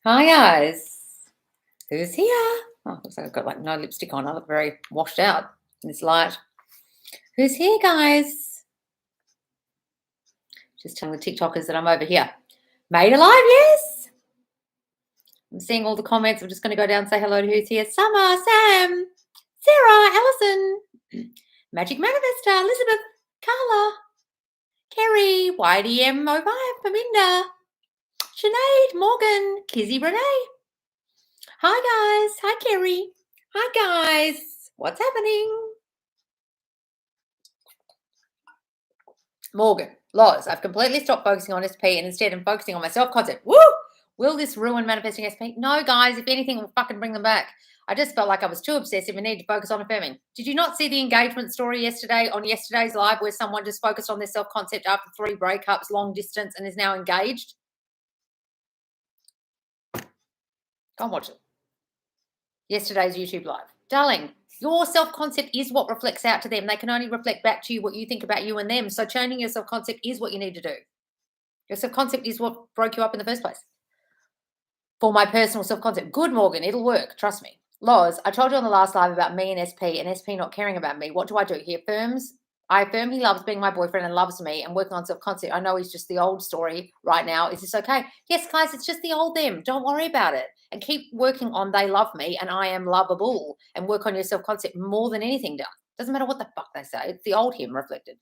Hi guys. Who's here? Oh, looks like I've got like no lipstick on. I look very washed out in this light. Who's here, guys? Just telling the TikTokers that I'm over here. Made alive, yes. I'm seeing all the comments. I'm just going to go down and say hello to who's here. Summer, Sam, Sarah, Allison, Magic Manifestor, Elizabeth, Carla, Kerry, YDM05, Paminda, Sinead, Morgan, Kizzy Renee. Hi guys. Hi Kerry. Hi guys. What's happening? Morgan, Loz, I've completely stopped focusing on SP and instead I'm focusing on my self-concept. Woo! Will this ruin manifesting SP? No, guys, if anything, we'll fucking bring them back. I just felt like I was too obsessive and needed to focus on affirming. Did you not see the engagement story yesterday on yesterday's live where someone just focused on their self-concept after 3 breakups, long distance, and is now engaged? Go and watch it. Yesterday's YouTube live. Darling, your self-concept is what reflects out to them. They can only reflect back to you what you think about you and them. So changing your self-concept is what you need to do. Your self-concept is what broke you up in the first place. For my personal self-concept. Good, Morgan. It'll work. Trust me. Loz, I told you on the last live about me and SP not caring about me. What do? I affirm he loves being my boyfriend and loves me and working on self-concept. I know he's just the old story right now. Is this okay? Yes, guys, it's just the old them. Don't worry about it. And keep working on they love me and I am lovable and work on your self-concept more than anything does. Doesn't matter what the fuck they say. It's the old him reflected.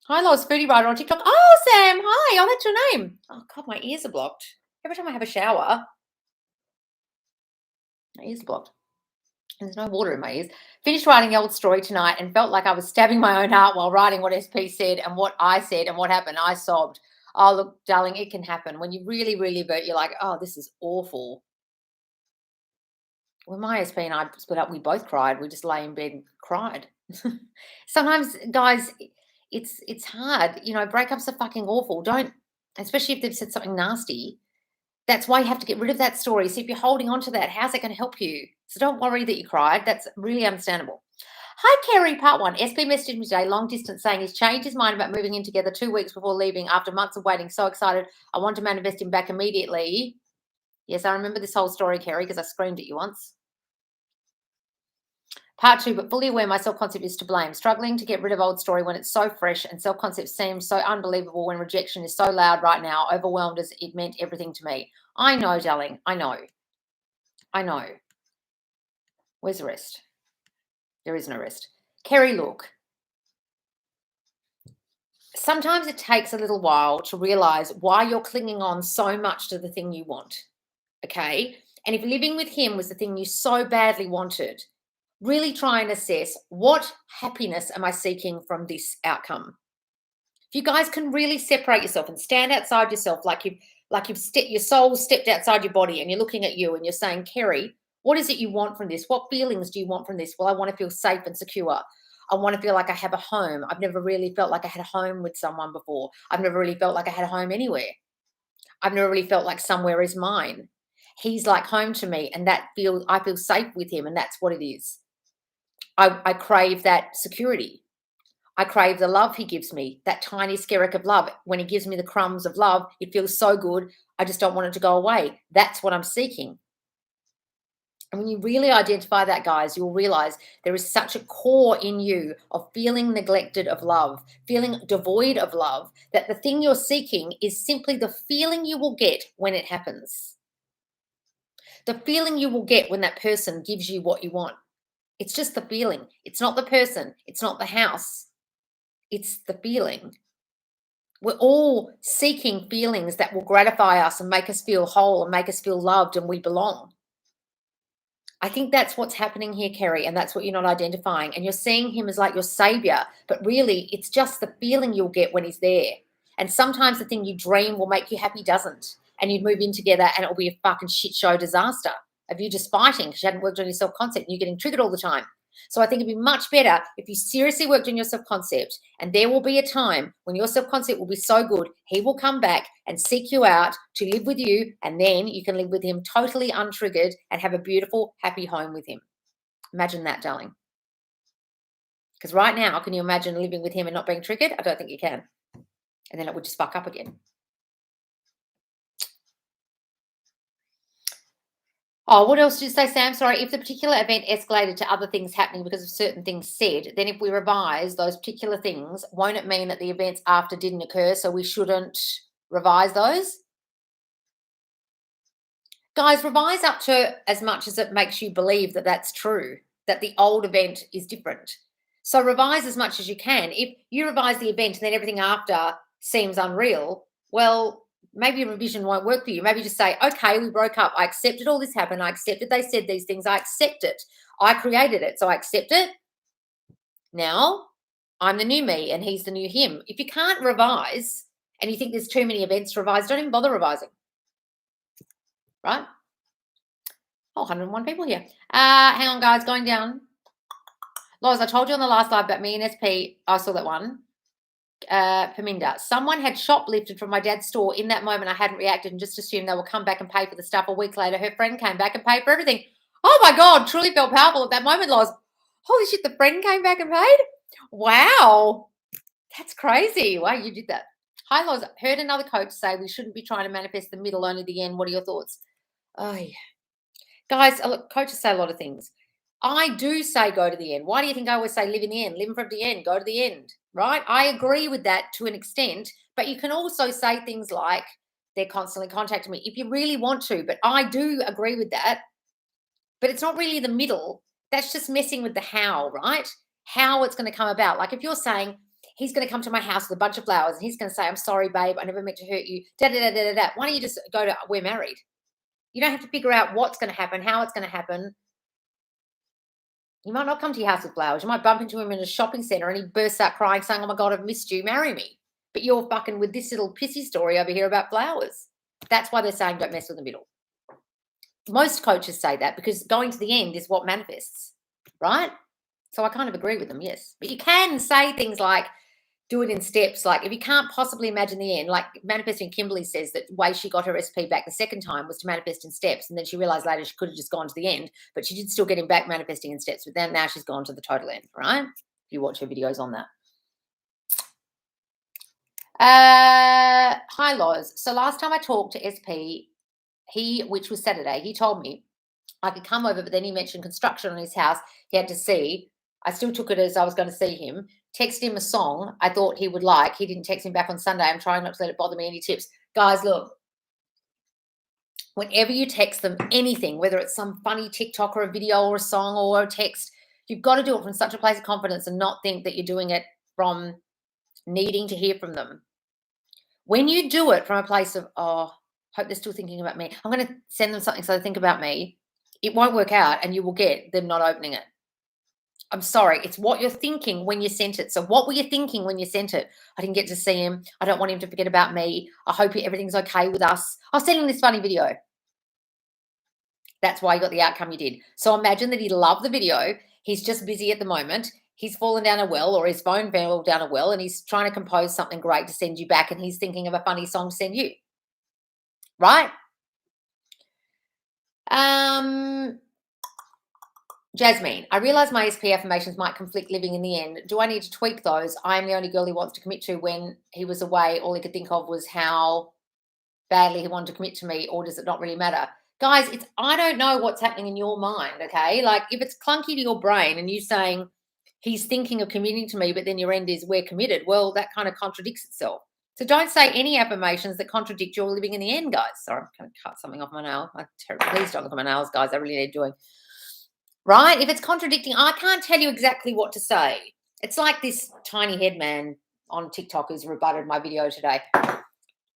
Hi, Loz, Foodie Rider on TikTok. Oh, Sam. Hi. Oh, that's your name. Oh, God, my ears are blocked. Every time I have a shower, my ears are blocked. And there's no water in my ears. Finished writing the old story tonight and felt like I was stabbing my own heart while writing what SP said and what I said and what happened. I sobbed. Oh, look, darling, it can happen. When you really, really hurt, you're like, oh, this is awful. When my SP and I split up, we both cried. We just lay in bed and cried. Sometimes, guys, it's hard. You know, breakups are fucking awful. Don't, especially if they've said something nasty. That's why you have to get rid of that story. So if you're holding on to that, how's it going to help you? So don't worry that you cried. That's really understandable. Hi, Kerry, part 1. SP messaged me today, long distance, saying he's changed his mind about moving in together 2 weeks before leaving after months of waiting. So excited. I want to manifest him back immediately. Yes, I remember this whole story, Kerry, because I screamed at you once. Part 2, but fully aware my self-concept is to blame. Struggling to get rid of old story when it's so fresh and self-concept seems so unbelievable when rejection is so loud right now, overwhelmed as it meant everything to me. I know, darling. I know. Where's the rest? There is no rest. Kerry, look. Sometimes it takes a little while to realize why you're clinging on so much to the thing you want. Okay? And if living with him was the thing you so badly wanted, really try and assess what happiness am I seeking from this outcome. If you guys can really separate yourself and stand outside yourself your soul stepped outside your body and you're looking at you and you're saying, Kerry, what is it you want from this? What feelings do you want from this? Well, I want to feel safe and secure. I want to feel like I have a home. I've never really felt like I had a home with someone before. I've never really felt like I had a home anywhere. I've never really felt like somewhere is mine. He's like home to me, and I feel safe with him, and that's what it is. I crave that security. I crave the love he gives me, that tiny skerrick of love. When he gives me the crumbs of love, it feels so good. I just don't want it to go away. That's what I'm seeking. And when you really identify that, guys, you'll realize there is such a core in you of feeling neglected of love, feeling devoid of love, that the thing you're seeking is simply the feeling you will get when it happens. The feeling you will get when that person gives you what you want. It's just the feeling. It's not the person. It's not the house. It's the feeling. We're all seeking feelings that will gratify us and make us feel whole and make us feel loved and we belong. I think that's what's happening here, Kerry, and that's what you're not identifying. And you're seeing him as like your savior, but really it's just the feeling you'll get when he's there. And sometimes the thing you dream will make you happy doesn't. And you move in together and it'll be a fucking shit show disaster of you just fighting because you hadn't worked on your self-concept and you're getting triggered all the time. So I think it'd be much better if you seriously worked on your self-concept, and there will be a time when your self-concept will be so good, he will come back and seek you out to live with you, and then you can live with him totally untriggered and have a beautiful, happy home with him. Imagine that, darling. Because right now, can you imagine living with him and not being triggered? I don't think you can. And then it would just fuck up again. Oh, what else did you say, Sam? Sorry. If the particular event escalated to other things happening because of certain things said, then if we revise those particular things, won't it mean that the events after didn't occur, so we shouldn't revise those? Guys, revise up to as much as it makes you believe that that's true, that the old event is different. So revise as much as you can. If you revise the event and then everything after seems unreal, well, maybe a revision won't work for you. Maybe just say, okay, we broke up. I accepted all this happened. I accepted they said these things. I accept it. I created it. So I accept it. Now I'm the new me and he's the new him. If you can't revise and you think there's too many events to revise, don't even bother revising. Right? Oh, 101 people here. Hang on, guys, going down. Loz, I told you on the last live about me and SP. I saw that one. Paminda. Someone had shoplifted from my dad's store. In that moment, I hadn't reacted and just assumed they will come back and pay for the stuff. A week later, her friend came back and paid for everything. Oh, my God. Truly felt powerful at that moment, Loz. Holy shit, the friend came back and paid? Wow. That's crazy. Wow, you did that. Hi, Loz. Heard another coach say we shouldn't be trying to manifest the middle, only the end. What are your thoughts? Oh, yeah. Guys, look, coaches say a lot of things. I do say go to the end. Why do you think I always say live in the end? Live from the end, go to the end, right? I agree with that to an extent, but you can also say things like they're constantly contacting me if you really want to, but I do agree with that. But it's not really the middle. That's just messing with the how, right? How it's going to come about. Like if you're saying he's going to come to my house with a bunch of flowers and he's going to say, I'm sorry, babe, I never meant to hurt you, da da da da da. Why don't you just go to we're married? You don't have to figure out what's going to happen, how it's going to happen. You might not come to your house with flowers. You might bump into him in a shopping center and he bursts out crying, saying, oh my God, I've missed you. Marry me. But you're fucking with this little pissy story over here about flowers. That's why they're saying don't mess with the middle. Most coaches say that because going to the end is what manifests, right? So I kind of agree with them, yes. But you can say things like, do it in steps. Like if you can't possibly imagine the end, like manifesting Kimberly says that the way she got her SP back the second time was to manifest in steps. And then she realized later she could have just gone to the end, but she did still get him back manifesting in steps. But then now she's gone to the total end, right? If you watch her videos on that. Hi, Loz. So last time I talked to SP, which was Saturday, he told me I could come over, but then he mentioned construction on his house. He had to see. I still took it as I was going to see him. Text him a song I thought he would like. He didn't text me back on Sunday. I'm trying not to let it bother me. Any tips? Guys, look, whenever you text them anything, whether it's some funny TikTok or a video or a song or a text, you've got to do it from such a place of confidence and not think that you're doing it from needing to hear from them. When you do it from a place of, oh, hope they're still thinking about me, I'm going to send them something so they think about me, it won't work out and you will get them not opening it. I'm sorry. It's what you're thinking when you sent it. So what were you thinking when you sent it? I didn't get to see him. I don't want him to forget about me. I hope everything's okay with us. I'll send him this funny video. That's why you got the outcome you did. So imagine that he loved the video. He's just busy at the moment. He's fallen down a well or his phone fell down a well and he's trying to compose something great to send you back and he's thinking of a funny song to send you. Right? Jasmine, I realize my SP affirmations might conflict living in the end. Do I need to tweak those? I am the only girl he wants to commit to. When he was away, all he could think of was how badly he wanted to commit to me, or does it not really matter? Guys, I don't know what's happening in your mind, okay? Like if it's clunky to your brain and you saying he's thinking of committing to me, but then your end is we're committed, well, that kind of contradicts itself. So don't say any affirmations that contradict your living in the end, guys. Sorry, I'm going to cut something off my nail. Please don't look at my nails, guys. I really need doing. Right? If it's contradicting, I can't tell you exactly what to say. It's like this tiny head man on TikTok who's rebutted my video today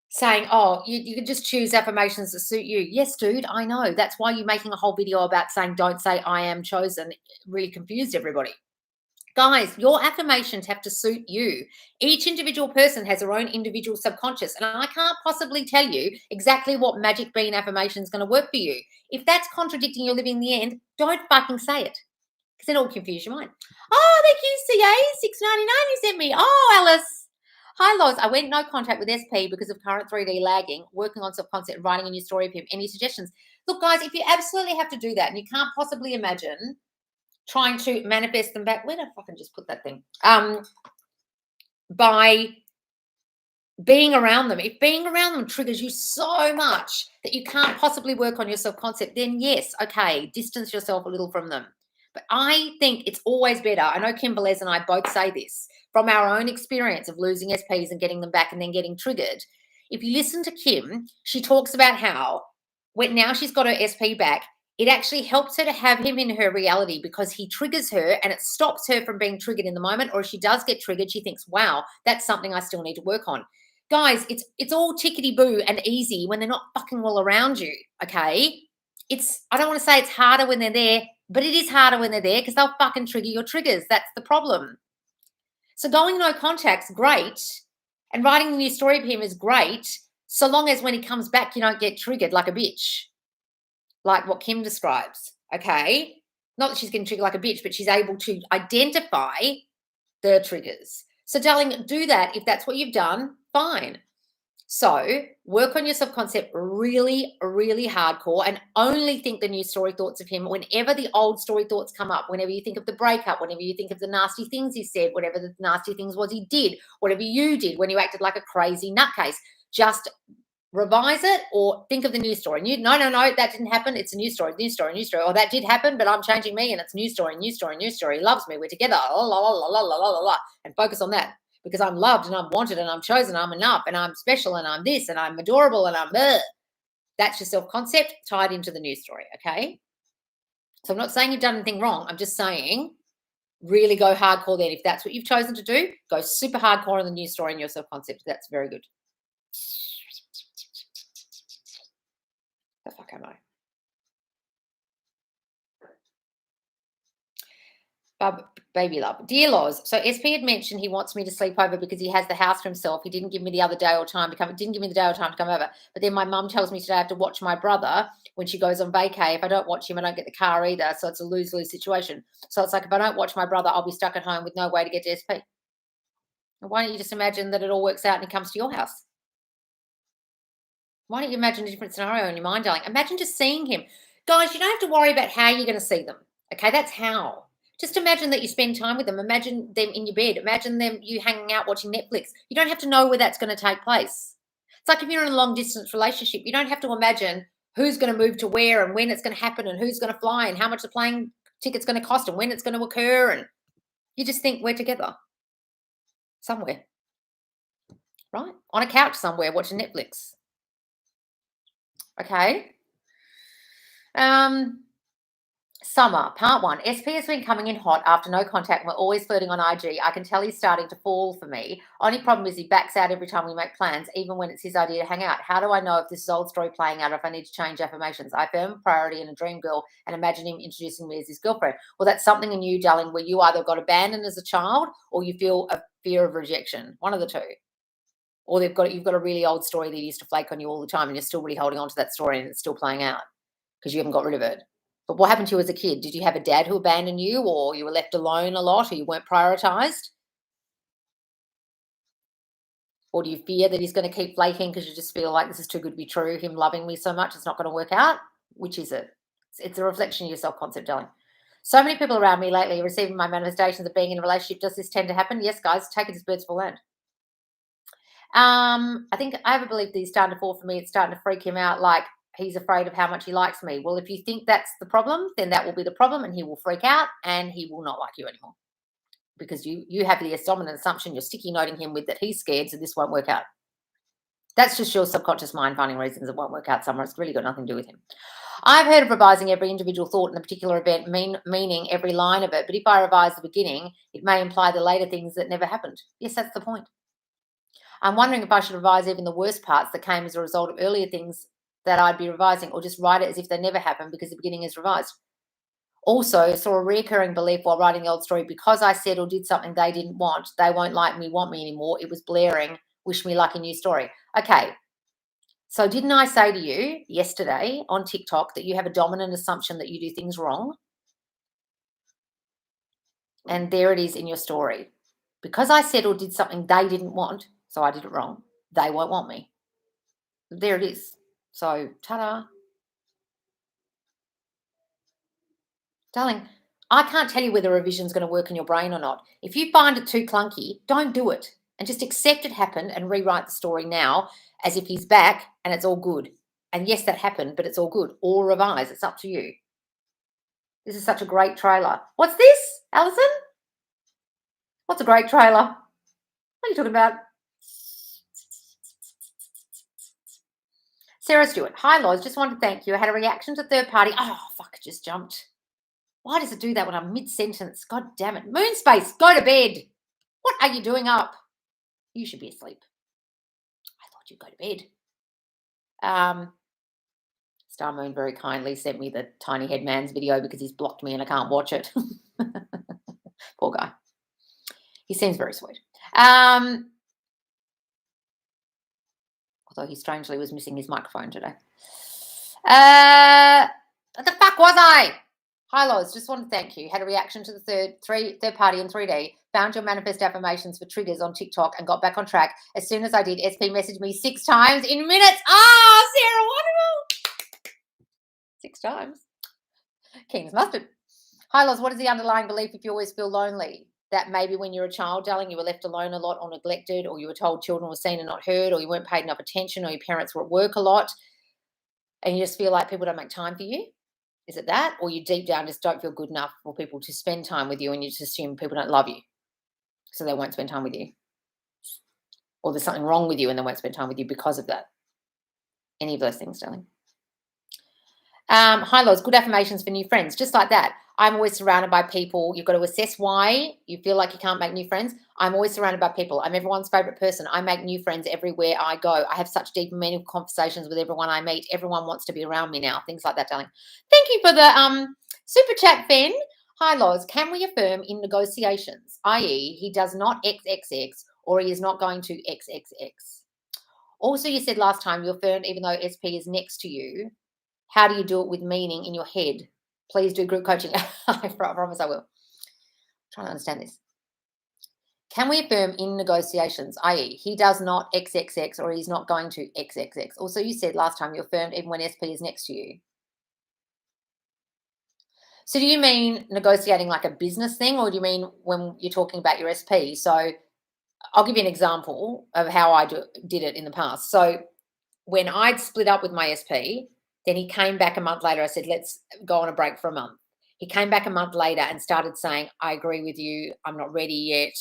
saying, oh, you can just choose affirmations that suit you. Yes, dude, I know. That's why you're making a whole video about saying don't say I am chosen. It really confused everybody. Guys, your affirmations have to suit you. Each individual person has their own individual subconscious, and I can't possibly tell you exactly what magic bean affirmation is going to work for you. If that's contradicting your living in the end, don't fucking say it because then it'll confuse your mind. Oh, thank you, CA, $6.99 you sent me. Oh, Alice. Hi, Loz. I went no contact with SP because of current 3D lagging, working on self-concept and writing a new story of him. Any suggestions? Look, guys, if you absolutely have to do that and you can't possibly imagine trying to manifest them back. Where did I fucking just put that thing? By being around them. If being around them triggers you so much that you can't possibly work on your self-concept, then yes, okay, distance yourself a little from them. But I think it's always better. I know Kim Belez and I both say this from our own experience of losing SPs and getting them back and then getting triggered. If you listen to Kim, she talks about how when now she's got her SP back, it actually helps her to have him in her reality because he triggers her and it stops her from being triggered in the moment. Or if she does get triggered, she thinks, wow, that's something I still need to work on. Guys, it's all tickety boo and easy when they're not fucking all around you. Okay. I don't want to say it's harder when they're there, but it is harder when they're there because they'll fucking trigger your triggers. That's the problem. So going no contact's great, and writing a new story of him is great, so long as when he comes back, you don't get triggered like a bitch, like what Kim describes. Okay. Not that she's getting triggered like a bitch, but she's able to identify the triggers. So, darling, do that. If that's what you've done, fine. So, work on your self-concept really, really hardcore and only think the new story thoughts of him whenever the old story thoughts come up, whenever you think of the breakup, whenever you think of the nasty things he said, whatever the nasty things was he did, whatever you did when you acted like a crazy nutcase. Just revise it or think of the news story. No, that didn't happen. It's a news story, news story, news story. Or that did happen, but I'm changing me and it's news story, news story, news story. He loves me. We're together. La, la, la, la, la, la, la, la, and focus on that because I'm loved and I'm wanted and I'm chosen. I'm enough and I'm special and I'm this and I'm adorable and I'm That's your self-concept tied into the news story, okay? So I'm not saying you've done anything wrong. I'm just saying really go hardcore then. If that's what you've chosen to do, go super hardcore on the news story and your self-concept. That's very good. The fuck am I? Baby love. Dear Loz, so SP had mentioned he wants me to sleep over because he has the house to himself. He didn't give me the other day or time to come. Didn't give me the day or time to come over. But then my mum tells me today I have to watch my brother when she goes on vacay. If I don't watch him, I don't get the car either. So it's a lose-lose situation. So it's like if I don't watch my brother, I'll be stuck at home with no way to get to SP. Why don't you just imagine that it all works out and he comes to your house? Why don't you imagine a different scenario in your mind, darling? Imagine just seeing him. Guys, you don't have to worry about how you're going to see them. Okay, that's how. Just imagine that you spend time with them. Imagine them in your bed. Imagine them you hanging out watching Netflix. You don't have to know where that's going to take place. It's like if you're in a long distance relationship, you don't have to imagine who's going to move to where and when it's going to happen and who's going to fly and how much the plane ticket's going to cost and when it's going to occur. And you just think we're together somewhere, right? On a couch somewhere watching Netflix. Okay. Summer, part 1. SP has been coming in hot after no contact. We're always flirting on IG. I can tell he's starting to fall for me. Only problem is he backs out every time we make plans, even when it's his idea to hang out. How do I know if this is old story playing out or if I need to change affirmations? I affirm priority and a dream girl and imagine him introducing me as his girlfriend. Well, that's something in you, darling, where you either got abandoned as a child or you feel a fear of rejection. One of the two. Or you've got a really old story that used to flake on you all the time and you're still really holding on to that story and it's still playing out because you haven't got rid of it. But what happened to you as a kid? Did you have a dad who abandoned you or you were left alone a lot or you weren't prioritized? Or do you fear that he's going to keep flaking because you just feel like this is too good to be true, him loving me so much it's not going to work out? Which is it? It's a reflection of your self-concept, darling. So many people around me lately are receiving my manifestations of being in a relationship. Does this tend to happen? Yes, guys, take it as birds for land. I think I have a belief that he's starting to fall for me. It's starting to freak him out like he's afraid of how much he likes me. Well, if you think that's the problem, then that will be the problem and he will freak out and he will not like you anymore. Because you have the dominant assumption, you're sticky noting him with that he's scared, so this won't work out. That's just your subconscious mind finding reasons it won't work out somewhere. It's really got nothing to do with him. I've heard of revising every individual thought in a particular event, meaning every line of it. But if I revise the beginning, it may imply the later things that never happened. Yes, that's the point. I'm wondering if I should revise even the worst parts that came as a result of earlier things that I'd be revising, or just write it as if they never happened because the beginning is revised. Also, saw a recurring belief while writing the old story, because I said or did something they didn't want, they won't like me, want me anymore. It was blaring, wish me luck, a new story. Okay, so didn't I say to you yesterday on TikTok that you have a dominant assumption that you do things wrong? And there it is in your story. Because I said or did something they didn't want, so I did it wrong, they won't want me. There it is. So, ta-da. Darling, I can't tell you whether a revision is going to work in your brain or not. If you find it too clunky, don't do it. and just accept it happened and rewrite the story now as if he's back and it's all good. And yes, that happened, but it's all good. Or revise. It's up to you. This is such a great trailer. What's this, Alison? What's a great trailer? What are you talking about? Sarah Stewart. Hi, Loz. Just wanted to thank you. I had a reaction to third party. Oh, fuck, it just jumped. Why does it do that when I'm mid-sentence? God damn it. Moonspace, go to bed. What are you doing up? You should be asleep. I thought you'd go to bed. Star Moon very kindly sent me the Tiny Head Man's video because he's blocked me and I can't watch it. Poor guy. He seems very sweet. Although he strangely was missing his microphone today. What the fuck was I? Hi, Loz. Just want to thank you. Had a reaction to the third party in 3D. Found your manifest affirmations for triggers on TikTok and got back on track. As soon as I did, SP messaged me 6 times in minutes. Ah, Sarah, wonderful. 6 times. King's mustard. Hi, Loz. What is the underlying belief if you always feel lonely? That maybe when you're a child, darling, you were left alone a lot or neglected, or you were told children were seen and not heard, or you weren't paid enough attention, or your parents were at work a lot, and you just feel like people don't make time for you? Is it that? Or you deep down just don't feel good enough for people to spend time with you and you just assume people don't love you, so they won't spend time with you? Or there's something wrong with you and they won't spend time with you because of that? Any of those things, darling. Hi, Loz. Good affirmations for new friends. Just like that. I'm always surrounded by people. You've got to assess why you feel like you can't make new friends. I'm always surrounded by people. I'm everyone's favorite person. I make new friends everywhere I go. I have such deep and meaningful conversations with everyone I meet. Everyone wants to be around me now. Things like that, darling. Thank you for the super chat, Ben. Hi, Loz. Can we affirm in negotiations, i.e. he does not XXX or he is not going to XXX? Also, you said last time you affirmed even though SP is next to you. How do you do it with meaning in your head? Please do group coaching. I promise I will. I'm trying to understand this. Can we affirm in negotiations, i.e. he does not XXX or he's not going to XXX? Also, you said last time you affirmed even when SP is next to you. So do you mean negotiating like a business thing, or do you mean when you're talking about your SP? So I'll give you an example of how I did it in the past. So when I'd split up with my SP, then he came back a month later. I said, let's go on a break for a month. He came back a month later and started saying, I agree with you. I'm not ready yet.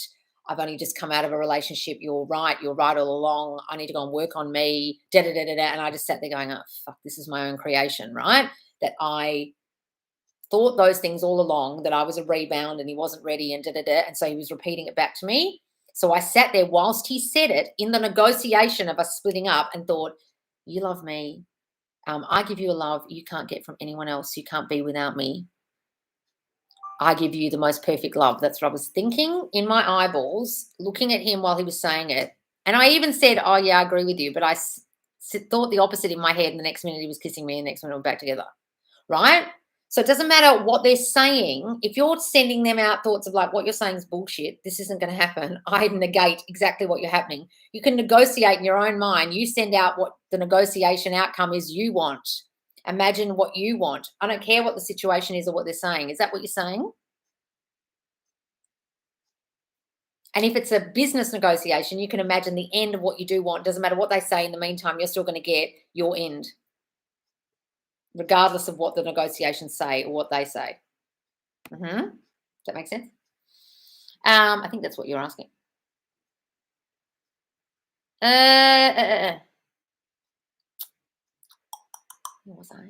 I've only just come out of a relationship. You're right. You're right all along. I need to go and work on me. Da, da, da, da, da. And I just sat there going, oh, fuck, this is my own creation, right? That I thought those things all along, that I was a rebound and he wasn't ready and da, da, da. And so he was repeating it back to me. So I sat there whilst he said it in the negotiation of us splitting up and thought, you love me. I give you a love you can't get from anyone else. You can't be without me. I give you the most perfect love. That's what I was thinking in my eyeballs, looking at him while he was saying it. And I even said, oh, yeah, I agree with you. But I thought the opposite in my head. And the next minute he was kissing me and the next minute we're back together. Right? So it doesn't matter what they're saying. If you're sending them out thoughts of like, what you're saying is bullshit, this isn't going to happen, I negate exactly what you're happening. You can negotiate in your own mind. You send out what the negotiation outcome is you want. Imagine what you want. I don't care what the situation is or what they're saying. Is that what you're saying? And if it's a business negotiation, you can imagine the end of what you do want. Doesn't matter what they say in the meantime, you're still going to get your end, regardless of what the negotiations say or what they say. Does that make sense? I think that's what you're asking. What was I?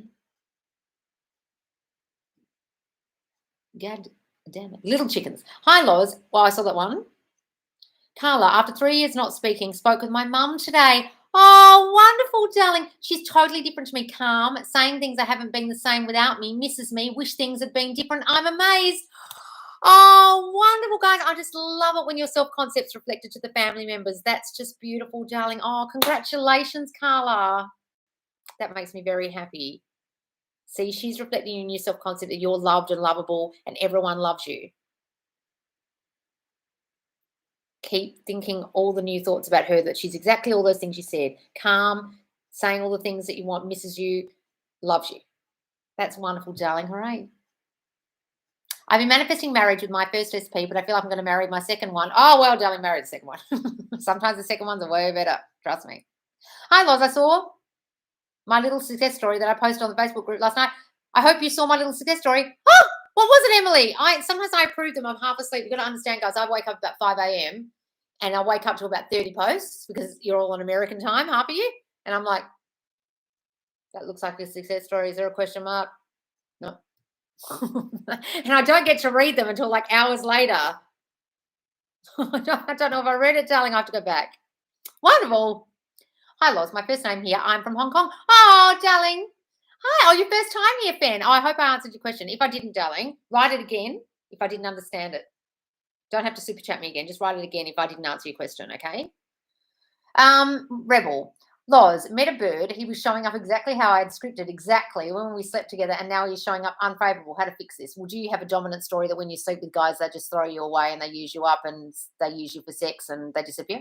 God damn it. Little chickens. Hi, Loz. Well, I saw that one. Carla, after 3 years not speaking, spoke with my mum today. Oh, wonderful, darling. She's totally different to me, calm, saying things that haven't been the same without me, misses me, wish things had been different. I'm amazed. Oh, wonderful, guys. I just love it when your self-concept's reflected to the family members. That's just beautiful, darling. Oh, congratulations, Carla. That makes me very happy. See, she's reflecting in your self-concept that you're loved and lovable and everyone loves you. Keep thinking all the new thoughts about her, that she's exactly all those things you said. Calm, saying all the things that you want, misses you, loves you. That's wonderful, darling. Hooray. I've been manifesting marriage with my first SP, but I feel like I'm going to marry my second one. Oh, well, darling, marry the second one. Sometimes the second ones are way better. Trust me. Hi, Loz. I saw my little success story that I posted on the Facebook group last night. I hope you saw my little success story. Oh, what was it, Emily? Sometimes I approve them. I'm half asleep. You've got to understand, guys, I wake up about 5 a.m. and I wake up to about 30 posts because you're all on American time, half of you. And I'm like, that looks like a success story. Is there a question mark? No. And I don't get to read them until like hours later. I don't know if I read it, darling. I have to go back. Wonderful. Hi, Loz. My first name here. I'm from Hong Kong. Oh, darling. Hi. Oh, your first time here, fan. Oh, I hope I answered your question. If I didn't, darling, write it again if I didn't understand it. Don't have to super chat me again. Just write it again if I didn't answer your question, okay? Rebel. Loz, met a bird. He was showing up exactly how I had scripted, exactly when we slept together, and now he's showing up unfavorable. How to fix this? Would you have a dominant story that when you sleep with guys, they just throw you away and they use you up and they use you for sex and they disappear?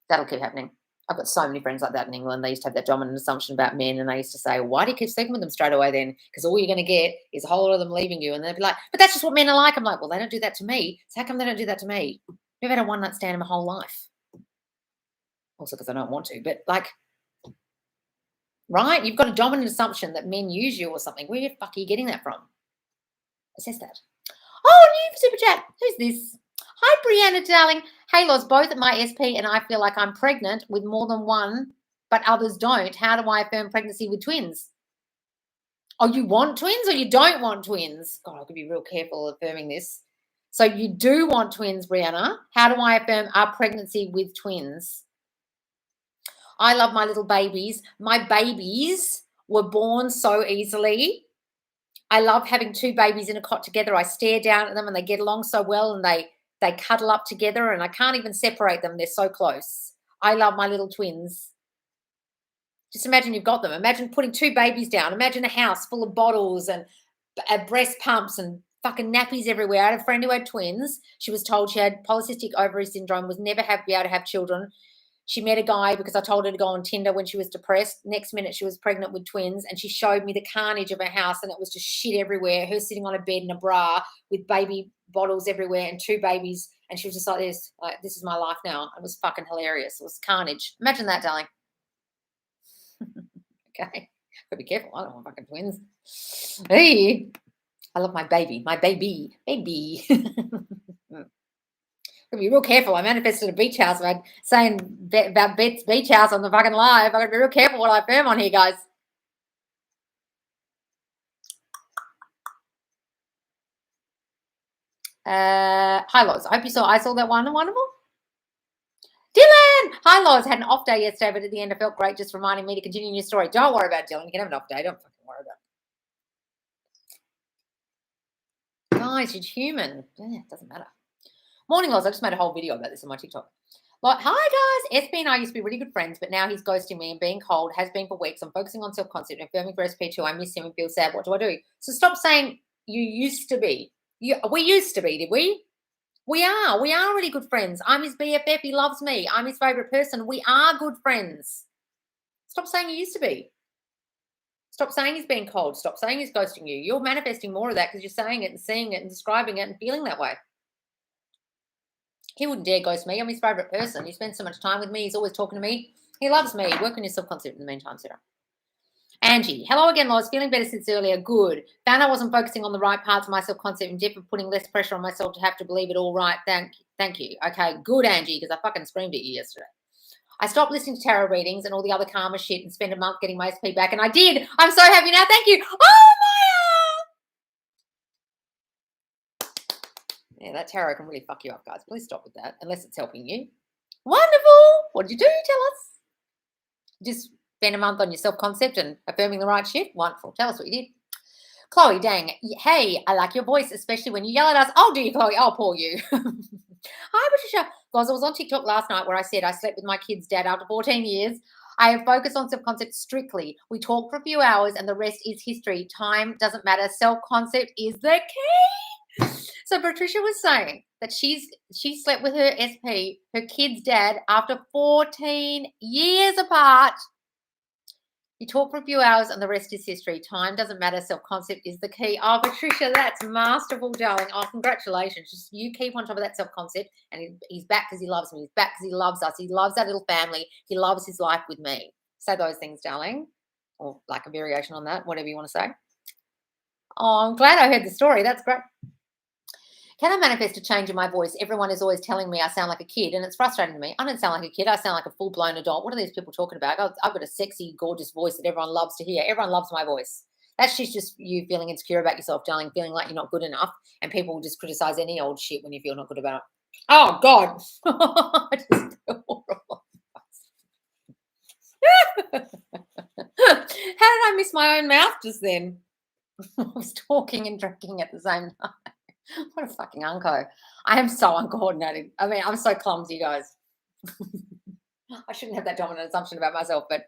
That'll keep happening. I've got so many friends like that in England. They used to have that dominant assumption about men, and they used to say, why do you keep sleeping with them straight away then? Because all you're going to get is a whole lot of them leaving you. And they'd be like, but that's just what men are like. I'm like, well, they don't do that to me. So how come they don't do that to me? I've had a one-night stand in my whole life. Also because I don't want to, but like, right? You've got a dominant assumption that men use you or something. Where the fuck are you getting that from? Assess that. Oh, new super chat. Who's this? Hi, Brianna, darling. Hey, Loz, both at my SP and I feel like I'm pregnant with more than one, but others don't. How do I affirm pregnancy with twins? Oh, you want twins or you don't want twins? God, I could be real careful affirming this. So you do want twins, Brianna. How do I affirm our pregnancy with twins? I love my little babies. My babies were born so easily. I love having two babies in a cot together. I stare down at them and they get along so well and they cuddle up together and I can't even separate them. They're so close. I love my little twins. Just imagine you've got them. Imagine putting two babies down. Imagine a house full of bottles and breast pumps and fucking nappies everywhere. I had a friend who had twins. She was told she had polycystic ovary syndrome, was never be able to have children. She met a guy because I told her to go on Tinder when she was depressed. Next minute, she was pregnant with twins, and she showed me the carnage of her house, and it was just shit everywhere. Her sitting on a bed in a bra with baby bottles everywhere and two babies, and she was just like this is my life now. It was fucking hilarious. It was carnage. Imagine that, darling. Okay. Gotta be careful. I don't want fucking twins. Hey. I love my baby. My baby. Gotta be real careful. I manifested a beach house by saying about Bet's beach house on the fucking live. I gotta be real careful what I affirm on here, guys. Hi, Loz. I hope you saw. I saw that one. Wonderful. Dylan! Hi, Loz. Had an off day yesterday, but at the end I felt great just reminding me to continue your story. Don't worry about it, Dylan. You can have an off day. Don't fucking worry about it. Guys, you're human. Yeah, it doesn't matter. Morning, Loz. I just made a whole video about this on my TikTok. Like, hi, guys. SP and I used to be really good friends, but now he's ghosting me and being cold, has been for weeks. I'm focusing on self-concept and affirming for SP2. I miss him and feel sad. What do I do? So stop saying you used to be. We used to be, did we? We are really good friends. I'm his BFF. He loves me. I'm his favorite person. We are good friends. Stop saying you used to be. Stop saying he's being cold. Stop saying he's ghosting you. You're manifesting more of that because you're saying it and seeing it and describing it and feeling that way. He wouldn't dare ghost me. I'm his favorite person. He spends so much time with me. He's always talking to me. He loves me. Work on your self-concept in the meantime, Sarah. Angie, hello again, Loz. Feeling better since earlier. Good. Found I wasn't focusing on the right parts of my self-concept and dip of putting less pressure on myself to have to believe it all right. Thank you. Okay, good, Angie, because I fucking screamed at you yesterday. I stopped listening to tarot readings and all the other karma shit and spent a month getting my SP back, and I did. I'm so happy now. Thank you. Oh, Maya! Yeah, that tarot can really fuck you up, guys. Please stop with that, unless it's helping you. Wonderful. What did you do? Tell us. Just spend a month on your self-concept and affirming the right shit. Wonderful. Tell us what you did. Chloe, dang. Hey, I like your voice, especially when you yell at us. Oh, do you, Chloe? Oh, poor you. Hi, Patricia. Guys, I was on TikTok last night where I said I slept with my kid's dad after 14 years. I have focused on self-concept strictly. We talked for a few hours and the rest is history. Time doesn't matter. Self-concept is the key. So Patricia was saying that she slept with her SP, her kid's dad, after 14 years apart. You talk for a few hours and the rest is history. Time doesn't matter. Self-concept is the key. Oh, Patricia, that's masterful, darling. Oh, congratulations. Just you keep on top of that self-concept, and he's back because he loves me. He's back because he loves us. He loves that little family. He loves his life with me. Say those things, darling, or like a variation on that, whatever you want to say. Oh, I'm glad I heard the story. That's great. Can I manifest a change in my voice? Everyone is always telling me I sound like a kid, and it's frustrating to me. I don't sound like a kid. I sound like a full-blown adult. What are these people talking about? I've got a sexy, gorgeous voice that everyone loves to hear. Everyone loves my voice. That's just you feeling insecure about yourself, darling, feeling like you're not good enough, and people will just criticize any old shit when you feel not good about it. Oh, God. I just feel horrible. How did I miss my own mouth just then? I was talking and drinking at the same time. What a fucking unco. I am so uncoordinated. I mean, I'm so clumsy, guys. I shouldn't have that dominant assumption about myself, but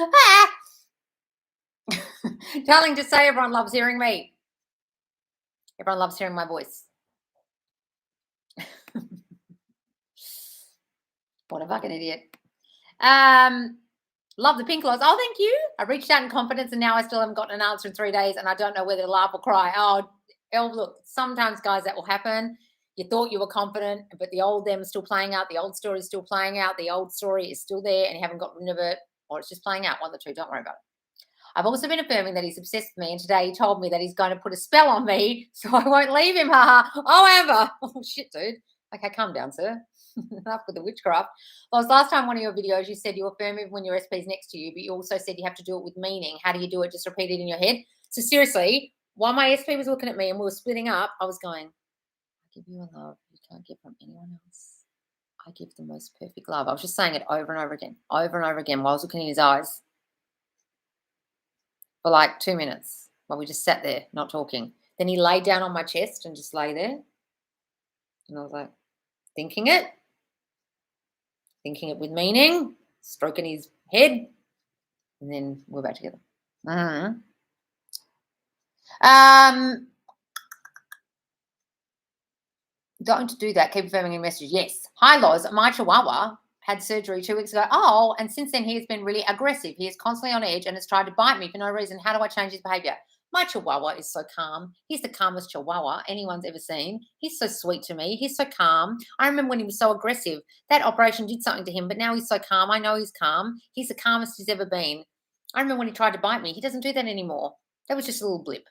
ah! Darling, just say everyone loves hearing me. Everyone loves hearing my voice. What a fucking idiot. Love the pink laws. Oh, thank you. I reached out in confidence and now I still haven't gotten an answer in 3 days and I don't know whether to laugh or cry. Oh, look, sometimes, guys, that will happen. You thought you were confident, but the old them is still playing out. The old story is still playing out. The old story is still there and you haven't got rid of it, or it's just playing out. One of the two. Don't worry about it. I've also been affirming that he's obsessed with me, and today he told me that he's going to put a spell on me so I won't leave him. However, oh, shit, dude. Okay, calm down, sir. Enough with the witchcraft. Well, last time one of your videos you said you affirm it when your SP is next to you, but you also said you have to do it with meaning. How do you do it? Just repeat it in your head. So seriously, while my SP was looking at me and we were splitting up, I was going, I give you a love you can't get from anyone else. I give the most perfect love. I was just saying it over and over again while I was looking in his eyes for like 2 minutes while we just sat there not talking. Then he laid down on my chest and just lay there. And I was like, thinking it with meaning, stroking his head, and then we're back together. Don't do that. Keep affirming your message. Yes. Hi, Loz. My Chihuahua had surgery 2 weeks ago. Oh, and since then he has been really aggressive. He is constantly on edge and has tried to bite me for no reason. How do I change his behavior? My Chihuahua is so calm. He's the calmest Chihuahua anyone's ever seen. He's so sweet to me. He's so calm. I remember when he was so aggressive. That operation did something to him, but now he's so calm. I know he's calm. He's the calmest he's ever been. I remember when he tried to bite me. He doesn't do that anymore. That was just a little blip.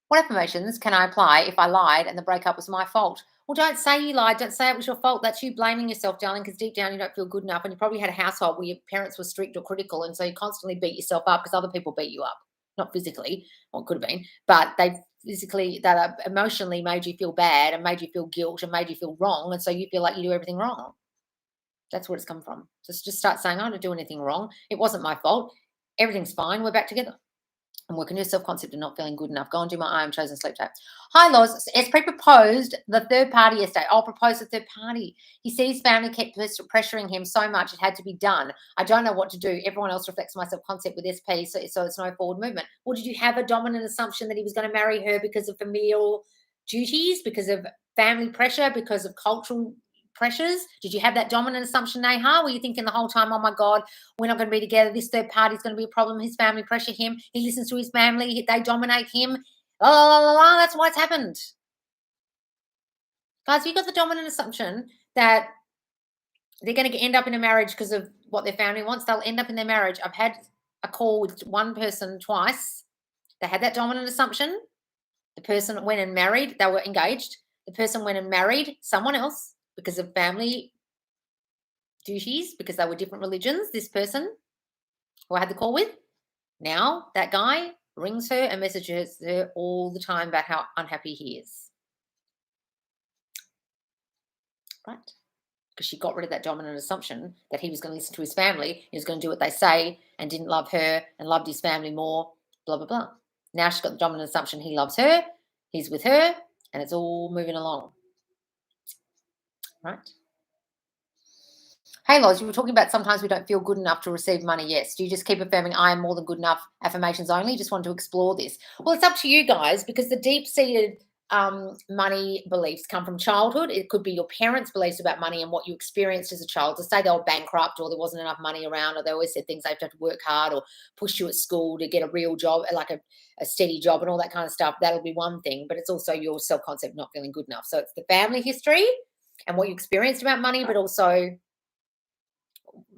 What affirmations can I apply if I lied and the breakup was my fault? Well, don't say you lied. Don't say it was your fault. That's you blaming yourself, darling, because deep down you don't feel good enough. And you probably had a household where your parents were strict or critical. And so you constantly beat yourself up because other people beat you up. Not physically, well, it could have been, but they physically, that emotionally made you feel bad and made you feel guilt and made you feel wrong. And so you feel like you do everything wrong. That's where it's come from. Just start saying, I didn't do anything wrong. It wasn't my fault. Everything's fine. We're back together. I'm working your self-concept and not feeling good enough. Go and do my I am chosen sleep tape. Hi, Loz. SP proposed the third party yesterday. I'll propose the third party. He said his family kept pressuring him so much it had to be done. I don't know what to do. Everyone else reflects my self-concept with SP, so it's no forward movement. Or did you have a dominant assumption that he was going to marry her because of familial duties, because of family pressure, because of cultural pressures? Did you have that dominant assumption, Neha? Were you thinking the whole time, oh my God, we're not going to be together, this third party is going to be a problem, his family pressure him, he listens to his family, they dominate him, that's why it's happened. Guys, you got the dominant assumption that they're going to end up in a marriage because of what their family wants. They'll end up in their marriage. I've had a call with one person twice. They had that dominant assumption. The person went and married, they were engaged. The person went and married someone else because of family duties, because they were different religions, this person who I had the call with. Now that guy rings her and messages her all the time about how unhappy he is. Right? Because she got rid of that dominant assumption that he was going to listen to his family, he was going to do what they say, and didn't love her and loved his family more, blah, blah, blah. Now she's got the dominant assumption he loves her, he's with her, and it's all moving along. Right? Hey, Loz, you were talking about sometimes we don't feel good enough to receive money. Yes. Do you just keep affirming I am more than good enough, affirmations only? Just want to explore this. Well, it's up to you guys, because the deep-seated money beliefs come from childhood. It could be your parents' beliefs about money and what you experienced as a child. To say they were bankrupt or there wasn't enough money around, or they always said things they have to work hard, or push you at school to get a real job, like a steady job and all that kind of stuff. That'll be one thing, but it's also your self-concept not feeling good enough. So it's the family history and what you experienced about money, but also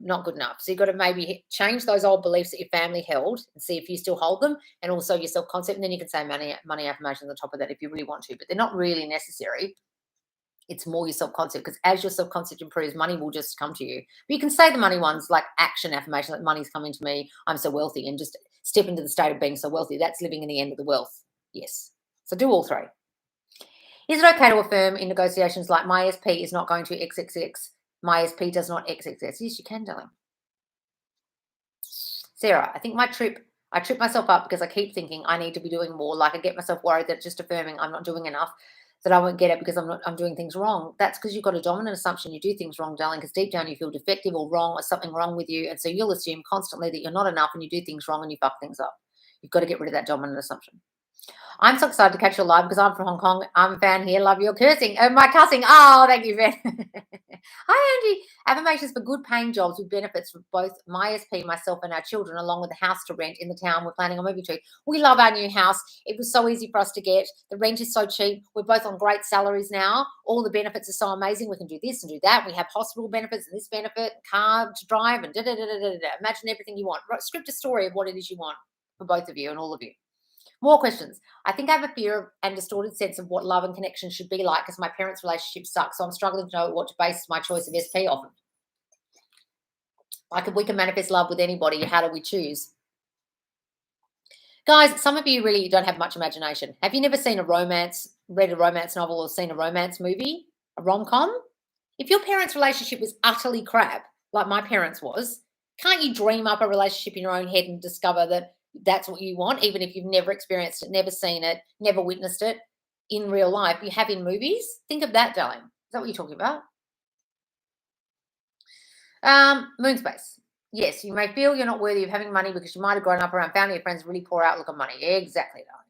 not good enough. So you've got to maybe change those old beliefs that your family held and see if you still hold them, and also your self-concept. And then you can say money affirmations on the top of that if you really want to, but they're not really necessary. It's more your self-concept, because as your self-concept improves, money will just come to you. But you can say the money ones like action affirmation, like money's coming to me, I'm so wealthy, and just step into the state of being so wealthy. That's living in the end of the wealth. Yes. So do all three. Is it okay to affirm in negotiations like my SP is not going to XXX? My SP does not XXX. Yes, you can, darling. Sarah, I think I trip myself up because I keep thinking I need to be doing more. Like I get myself worried that just affirming I'm not doing enough, that I won't get it because I'm doing things wrong. That's because you've got a dominant assumption you do things wrong, darling, because deep down you feel defective or wrong or something wrong with you. And so you'll assume constantly that you're not enough and you do things wrong and you fuck things up. You've got to get rid of that dominant assumption. I'm so excited to catch your live because I'm from Hong Kong. I'm a fan here. Love your cursing. My cussing. Oh, thank you, Van. Hi, Angie. Affirmations for good paying jobs with benefits for both my SP, myself, and our children, along with a house to rent in the town we're planning on moving to. We love our new house. It was so easy for us to get. The rent is so cheap. We're both on great salaries now. All the benefits are so amazing. We can do this and do that. We have hospital benefits and this benefit, car to drive, and da-da-da-da-da-da. Imagine everything you want. Script a story of what it is you want for both of you and all of you. More questions. I think I have a fear and distorted sense of what love and connection should be like because my parents' relationship sucks. So I'm struggling to know what to base my choice of SP off of. Like if we can manifest love with anybody, how do we choose? Guys, some of you really don't have much imagination. Have you never seen read a romance novel or seen a romance movie, a rom-com? If your parents' relationship was utterly crap, like my parents was, can't you dream up a relationship in your own head and discover that that's what you want, even if you've never experienced it, never seen it, never witnessed it in real life? You have in movies. Think of that, darling. Is that what you're talking about? Moonspace. Yes, you may feel you're not worthy of having money because you might have grown up around family or friends with really poor outlook on money. Exactly, darling.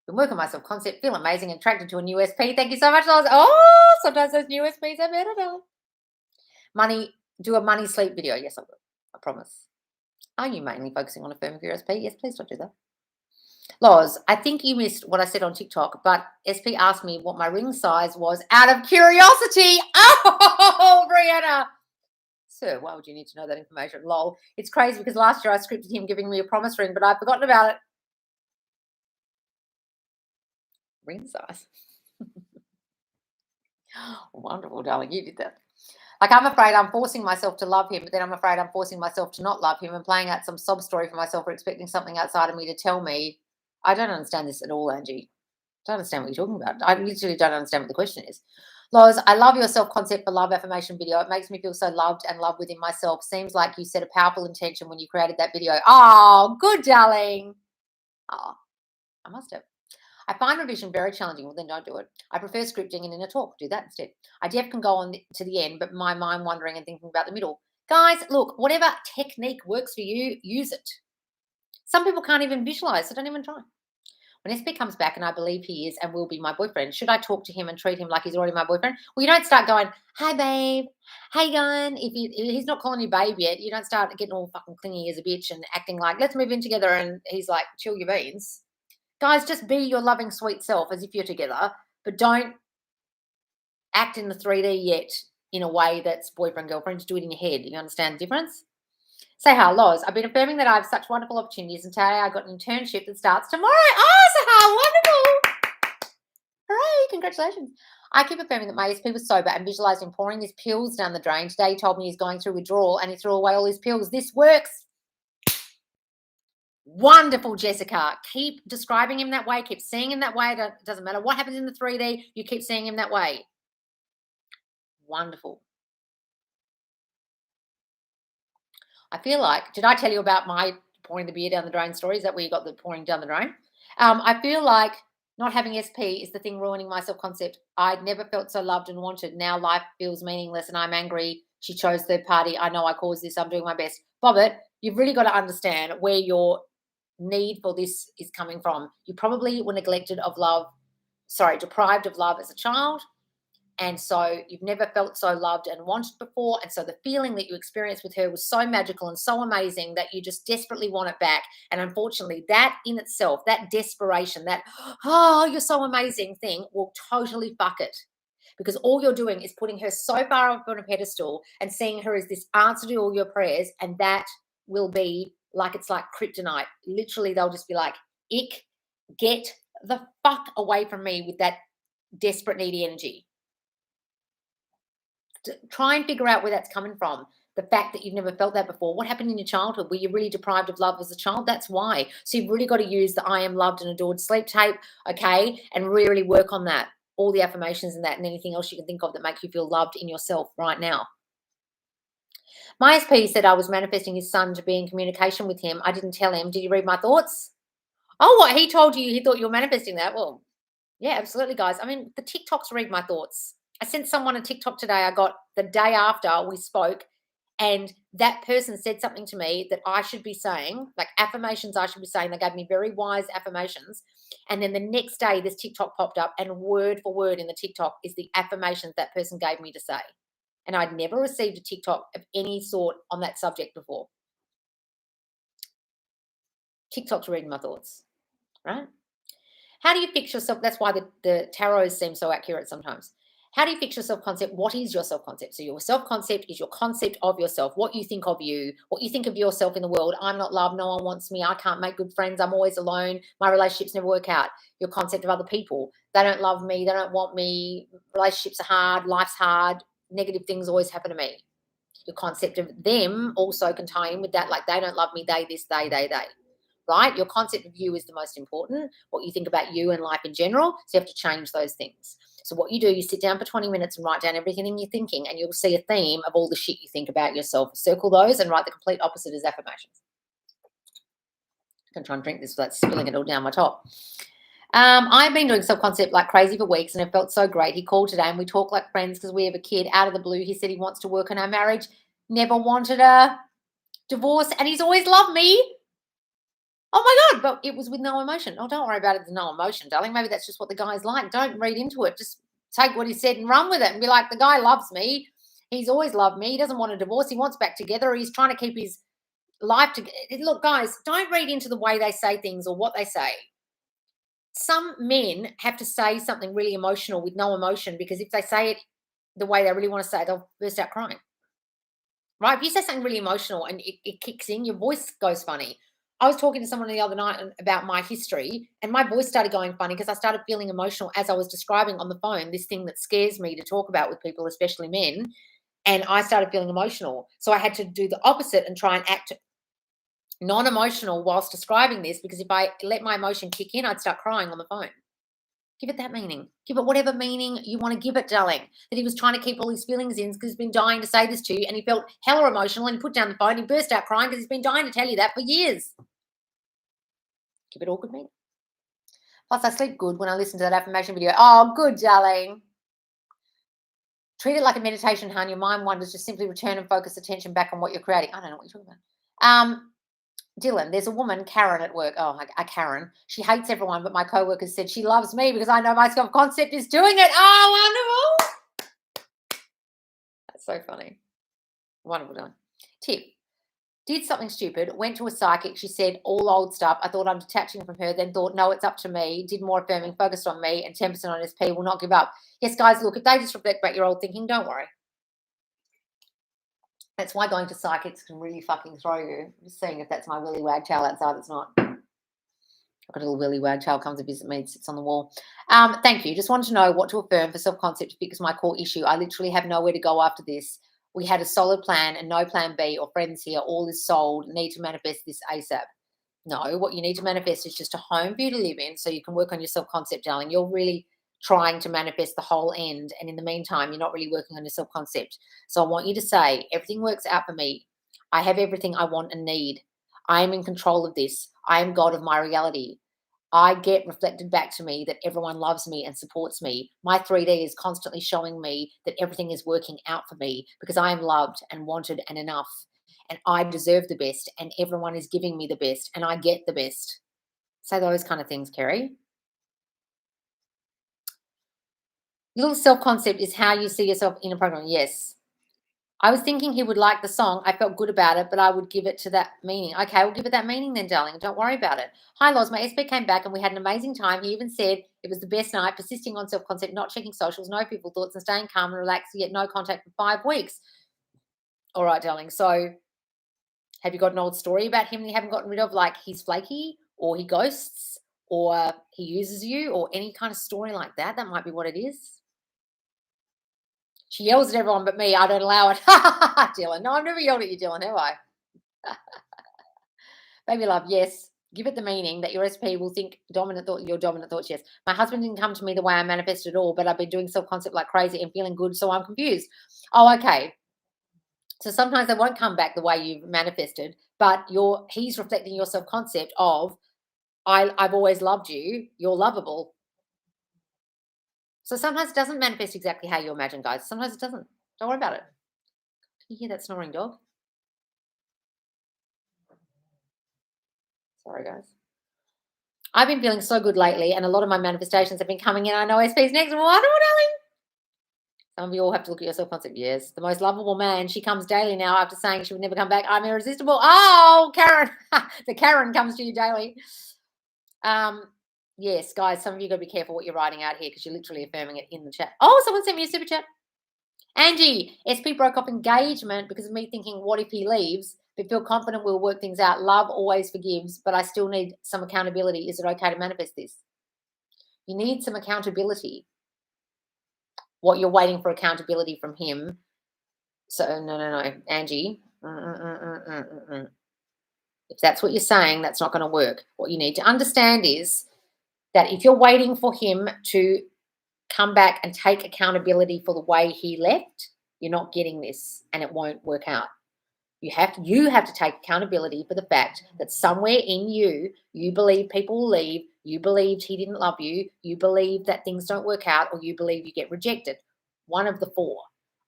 Been working on my self-concept, feel amazing, and attracted to a new SP. Thank you so much, Loz. Oh, sometimes those new SPs are better, darling. Money, do a money sleep video. Yes, I will. I promise. Are you mainly focusing on affirming for your SP? Yes, please don't do that. Loz, I think you missed what I said on TikTok, but SP asked me what my ring size was out of curiosity. Oh, Brianna. Sir, why would you need to know that information? Lol. It's crazy because last year I scripted him giving me a promise ring, but I've forgotten about it. Ring size. Wonderful, darling. You did that. Like, I'm afraid I'm forcing myself to love him, but then I'm afraid I'm forcing myself to not love him and playing out some sob story for myself or expecting something outside of me to tell me. I don't understand this at all, Angie. I don't understand what you're talking about. I literally don't understand what the question is. Loz, I love your self-concept for love affirmation video. It makes me feel so loved and loved within myself. Seems like you set a powerful intention when you created that video. Oh, good, darling. Oh, I must have. I find revision very challenging. Well, then don't do it. I prefer scripting and in a talk. Do that instead. I def can go on to the end, but my mind wandering and thinking about the middle. Guys, look, whatever technique works for you, use it. Some people can't even visualize, so don't even try. When SP comes back, and I believe he is and will be my boyfriend, should I talk to him and treat him like he's already my boyfriend? Well, you don't start going, hi, babe. Hey, gun. If he's not calling you babe yet, you don't start getting all fucking clingy as a bitch and acting like, let's move in together. And he's like, chill your beans. Guys, just be your loving, sweet self as if you're together, but don't act in the 3D yet in a way that's boyfriend, girlfriend. Just do it in your head. You understand the difference? Say hi, Loz. I've been affirming that I have such wonderful opportunities, and today I got an internship that starts tomorrow. Oh, Sahar, wonderful. Hooray, congratulations. I keep affirming that my SP was sober and visualized him pouring his pills down the drain. Today he told me he's going through withdrawal and he threw away all his pills. This works. Wonderful, Jessica. Keep describing him that way. Keep seeing him that way. It doesn't matter what happens in the 3D. You keep seeing him that way. Wonderful. I feel like, did I tell you about my pouring the beer down the drain story? Is that where you got the pouring down the drain? I feel like not having SP is the thing ruining my self-concept. I'd never felt so loved and wanted. Now life feels meaningless and I'm angry. She chose third party. I know I caused this. I'm doing my best. Bobbit, you've really got to understand where your need for this is coming from. You probably were neglected of love deprived of love as a child. And so you've never felt so loved and wanted before. And so the feeling that you experienced with her was so magical and so amazing that you just desperately want it back. And unfortunately, that in itself, that desperation, that, oh, you're so amazing thing will totally fuck it. Because all you're doing is putting her so far up on a pedestal and seeing her as this answer to all your prayers. And that will be like, it's like kryptonite. Literally, they'll just be like, ick, get the fuck away from me with that desperate, needy energy. Try and figure out where that's coming from. The fact that you've never felt that before. What happened in your childhood? Were you really deprived of love as a child? That's why. So you've really got to use the I am loved and adored sleep tape, okay, and really work on that. All the affirmations and that and anything else you can think of that make you feel loved in yourself right now. My SP said I was manifesting his son to be in communication with him. I didn't tell him. Did you read my thoughts? Oh, what? He told you he thought you were manifesting that? Well, yeah, absolutely, guys. I mean, the TikToks read my thoughts. I sent someone a TikTok today I got the day after we spoke, and that person said something to me that I should be saying, like affirmations I should be saying. They gave me very wise affirmations. And then the next day, this TikTok popped up, and word for word in the TikTok is the affirmations that person gave me to say. And I'd never received a TikTok of any sort on that subject before. TikTok's reading my thoughts, right? How do you fix yourself? That's why the tarots seem so accurate sometimes. How do you fix your self-concept? What is your self-concept? So your self-concept is your concept of yourself, what you think of you, what you think of yourself in the world. I'm not loved. No one wants me. I can't make good friends. I'm always alone. My relationships never work out. Your concept of other people. They don't love me. They don't want me. Relationships are hard. Life's hard. Negative things always happen to me. Your concept of them also can tie in with that. Like they don't love me. They this, they. Right? Your concept of you is the most important, what you think about you and life in general. So you have to change those things. So what you do, you sit down for 20 minutes and write down everything you're thinking, and you'll see a theme of all the shit you think about yourself. Circle those and write the complete opposite as affirmations. I can try and drink this without spilling it all down my top. I've been doing self-concept like crazy for weeks, and it felt so great. He called today and we talk like friends because we have a kid. Out of the blue, he said he wants to work on our marriage. Never wanted a divorce, and he's always loved me. Oh my God, but it was with no emotion. Oh, don't worry about it with no emotion, darling. Maybe that's just what the guy's like. Don't read into it. Just take what he said and run with it and be like, the guy loves me. He's always loved me. He doesn't want a divorce. He wants back together. He's trying to keep his life together. Look, guys, don't read into the way they say things or what they say. Some men have to say something really emotional with no emotion, because if they say it the way they really want to say it, they'll burst out crying. Right? If you say something really emotional and it kicks in, your voice goes funny. I was talking to someone the other night about my history, and my voice started going funny because I started feeling emotional as I was describing on the phone this thing that scares me to talk about with people, especially men. And I started feeling emotional. So I had to do the opposite and try and act non-emotional whilst describing this, because if I let my emotion kick in, I'd start crying on the phone. Give it that meaning. Give it whatever meaning you want to give it, darling. That he was trying to keep all his feelings in because he's been dying to say this to you, and he felt hella emotional and he put down the phone and he burst out crying because he's been dying to tell you that for years. Give it all good meaning. Plus, I sleep good when I listen to that affirmation video. Oh, good, darling. Treat it like a meditation, hon. Your mind wanders. Just simply return and focus attention back on what you're creating. I don't know what you're talking about. Dylan, there's a woman, Karen, at work. Oh, a Karen. She hates everyone, but my co-workers said she loves me because I know my self-concept is doing it. Oh, wonderful. That's so funny. Wonderful, Dylan. Tip. Did something stupid, went to a psychic. She said all old stuff. I thought I'm detaching from her, then thought, no, it's up to me. Did more affirming, focused on me, and 10% on SP, will not give up. Yes, guys, look, if they just reflect back your old thinking, don't worry. That's why going to psychics can really fucking throw you. I'm just seeing if that's my willy wagtail outside. It's not. I've got a little willy wagtail, comes to visit me, sits on the wall. Thank you. Just wanted to know what to affirm for self-concept to fix my core issue. I literally have nowhere to go after this. We had a solid plan and no plan B or friends here. All is sold. Need to manifest this ASAP. No, what you need to manifest is just a home for you to live in so you can work on your self-concept, darling. You're really trying to manifest the whole end, and in the meantime, you're not really working on your self-concept. So I want you to say, everything works out for me. I have everything I want and need. I am in control of this. I am God of my reality. I get reflected back to me that everyone loves me and supports me. My 3D is constantly showing me that everything is working out for me because I am loved and wanted and enough. And I deserve the best, and everyone is giving me the best, and I get the best. Say those kind of things, Kerry. Little self-concept is how you see yourself in a program. Yes. I was thinking he would like the song. I felt good about it, but I would give it to that meaning. Okay, we'll give it that meaning then, darling. Don't worry about it. Hi, Loz. My SP came back and we had an amazing time. He even said it was the best night, persisting on self-concept, not checking socials, no people thoughts, and staying calm and relaxed, yet no contact for 5 weeks. All right, darling. So have you got an old story about him that you haven't gotten rid of, like he's flaky or he ghosts or he uses you or any kind of story like that? That might be what it is. She yells at everyone but me. I don't allow it. Dylan. No, I've never yelled at you, Dylan, have I? Baby love, yes. Give it the meaning that your SP will think dominant thought, your dominant thoughts, yes. My husband didn't come to me the way I manifested at all, but I've been doing self-concept like crazy and feeling good, so I'm confused. Oh, okay. So sometimes they won't come back the way you've manifested, but he's reflecting your self-concept of I've always loved you, you're lovable. So sometimes it doesn't manifest exactly how you imagine, guys. Sometimes it doesn't. Don't worry about it. Can you hear that snoring dog? Sorry, guys. I've been feeling so good lately, and a lot of my manifestations have been coming in. I know SP's next. What, darling? Some of you all have to look at your self-concept. Yes, the most lovable man. She comes daily now after saying she would never come back. I'm irresistible. Oh, Karen. The Karen comes to you daily. Yes, guys, some of you got to be careful what you're writing out here because you're literally affirming it in the chat. Oh, someone sent me a super chat. Angie, SP broke off engagement because of me thinking, what if he leaves? But feel confident we'll work things out. Love always forgives, but I still need some accountability. Is it okay to manifest this? You need some accountability. What you're waiting for accountability from him. So, no. Angie, if that's what you're saying, that's not going to work. What you need to understand is that if you're waiting for him to come back and take accountability for the way he left, you're not getting this and it won't work out. You have to take accountability for the fact that somewhere in you, you believe people will leave, you believed he didn't love you, you believe that things don't work out, or you believe you get rejected. One of the four.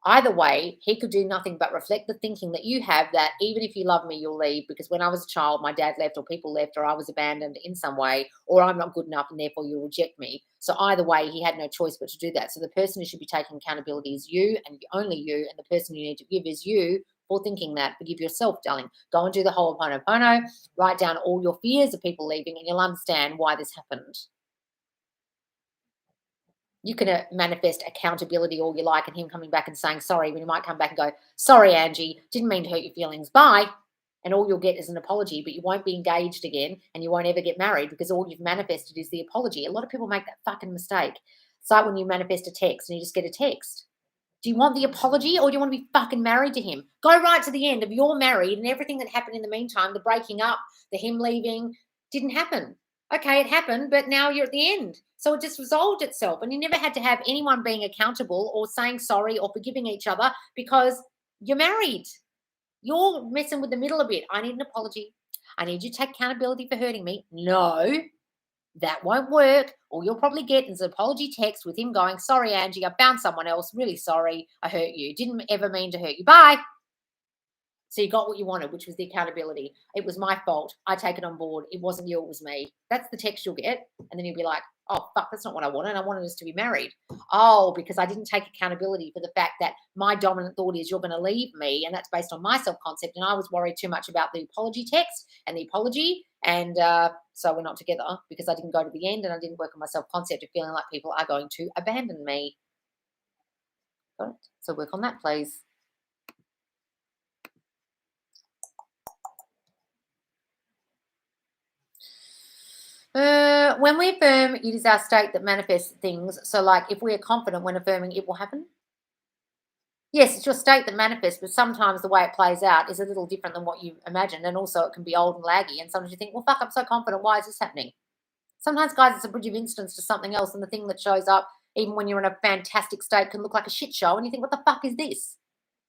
Either way, he could do nothing but reflect the thinking that you have that even if you love me, you'll leave because when I was a child, my dad left or people left or I was abandoned in some way or I'm not good enough and therefore you'll reject me. So either way, he had no choice but to do that. So the person who should be taking accountability is you and only you, and the person you need to give is you for thinking that. Forgive yourself, darling. Go and do the whole Ho'oponopono, write down all your fears of people leaving and you'll understand why this happened. You can manifest accountability all you like and him coming back and saying sorry when he might come back and go, sorry, Angie, didn't mean to hurt your feelings. Bye. And all you'll get is an apology, but you won't be engaged again and you won't ever get married because all you've manifested is the apology. A lot of people make that fucking mistake. It's like when you manifest a text and you just get a text. Do you want the apology or do you want to be fucking married to him? Go right to the end of you're married and everything that happened in the meantime, the breaking up, the him leaving, didn't happen. Okay, it happened, but now you're at the end. So it just resolved itself. And you never had to have anyone being accountable or saying sorry or forgiving each other because you're married. You're messing with the middle a bit. I need an apology. I need you to take accountability for hurting me. No, that won't work. All you'll probably get is an apology text with him going, sorry, Angie, I found someone else. Really sorry. I hurt you. Didn't ever mean to hurt you. Bye. So you got what you wanted, which was the accountability. It was my fault. I take it on board. It wasn't you, it was me. That's the text you'll get. And then you'll be like, oh, fuck, that's not what I wanted. I wanted us to be married. Oh, because I didn't take accountability for the fact that my dominant thought is you're going to leave me. And that's based on my self-concept. And I was worried too much about the apology text and the apology. And so we're not together because I didn't go to the end and I didn't work on my self-concept of feeling like people are going to abandon me. Got it? So work on that, please. When we affirm, it is our state that manifests things. So, like, if we are confident when affirming, it will happen. Yes, it's your state that manifests, but sometimes the way it plays out is a little different than what you imagined. And also, it can be old and laggy. And sometimes you think, well, fuck, I'm so confident. Why is this happening? Sometimes, guys, it's a bridge of instance to something else. And the thing that shows up, even when you're in a fantastic state, can look like a shit show. And you think, what the fuck is this?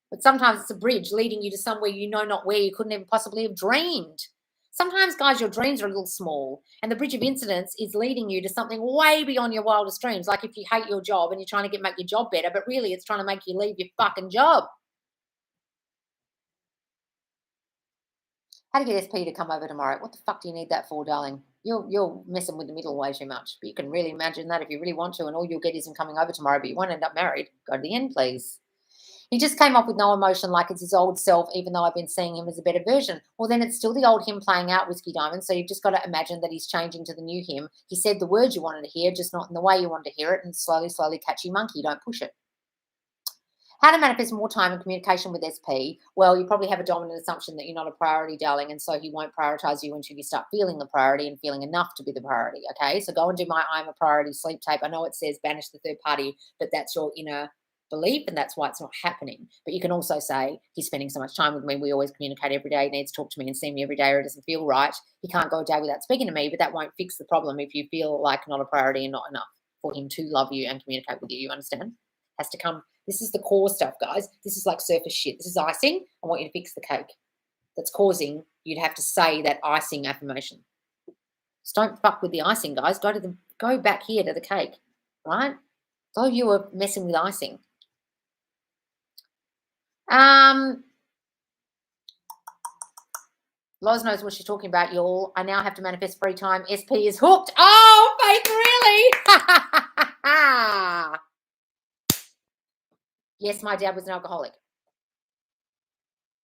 But sometimes it's a bridge leading you to somewhere you know not where you couldn't even possibly have dreamed. Sometimes, guys, your dreams are a little small, and the bridge of incidents is leading you to something way beyond your wildest dreams. Like if you hate your job and you're trying to make your job better, but really it's trying to make you leave your fucking job. How to get SP to come over tomorrow? What the fuck do you need that for, darling? You're messing with the middle way too much. But you can really imagine that if you really want to, and all you'll get is him coming over tomorrow, but you won't end up married. Go to the end, please. He just came up with no emotion, like it's his old self, even though I've been seeing him as a better version. Well, then it's still the old him playing out, Whiskey Diamond. So you've just got to imagine that he's changing to the new him. He said the words you wanted to hear, just not in the way you wanted to hear it, and slowly, slowly catchy monkey. Don't push it. How to manifest more time and communication with SP? Well, you probably have a dominant assumption that you're not a priority, darling, and so he won't prioritize you until you start feeling the priority and feeling enough to be the priority. Okay, so go and do my I'm a priority sleep tape. I know it says banish the third party, but that's your inner belief, and that's why it's not happening. But you can also say he's spending so much time with me. We always communicate every day. He needs to talk to me and see me every day, or it doesn't feel right. He can't go a day without speaking to me, but that won't fix the problem if you feel like not a priority and not enough for him to love you and communicate with you. You understand? Has to come. This is the core stuff, guys. This is like surface shit. This is icing. I want you to fix the cake that's causing you to have to say that icing affirmation. Just don't fuck with the icing, guys. Go back here to the cake, right? So you are messing with icing. Loz knows what she's talking about, y'all. I now have to manifest free time. SP is hooked. Oh, Faith, really? Yes, my dad was an alcoholic.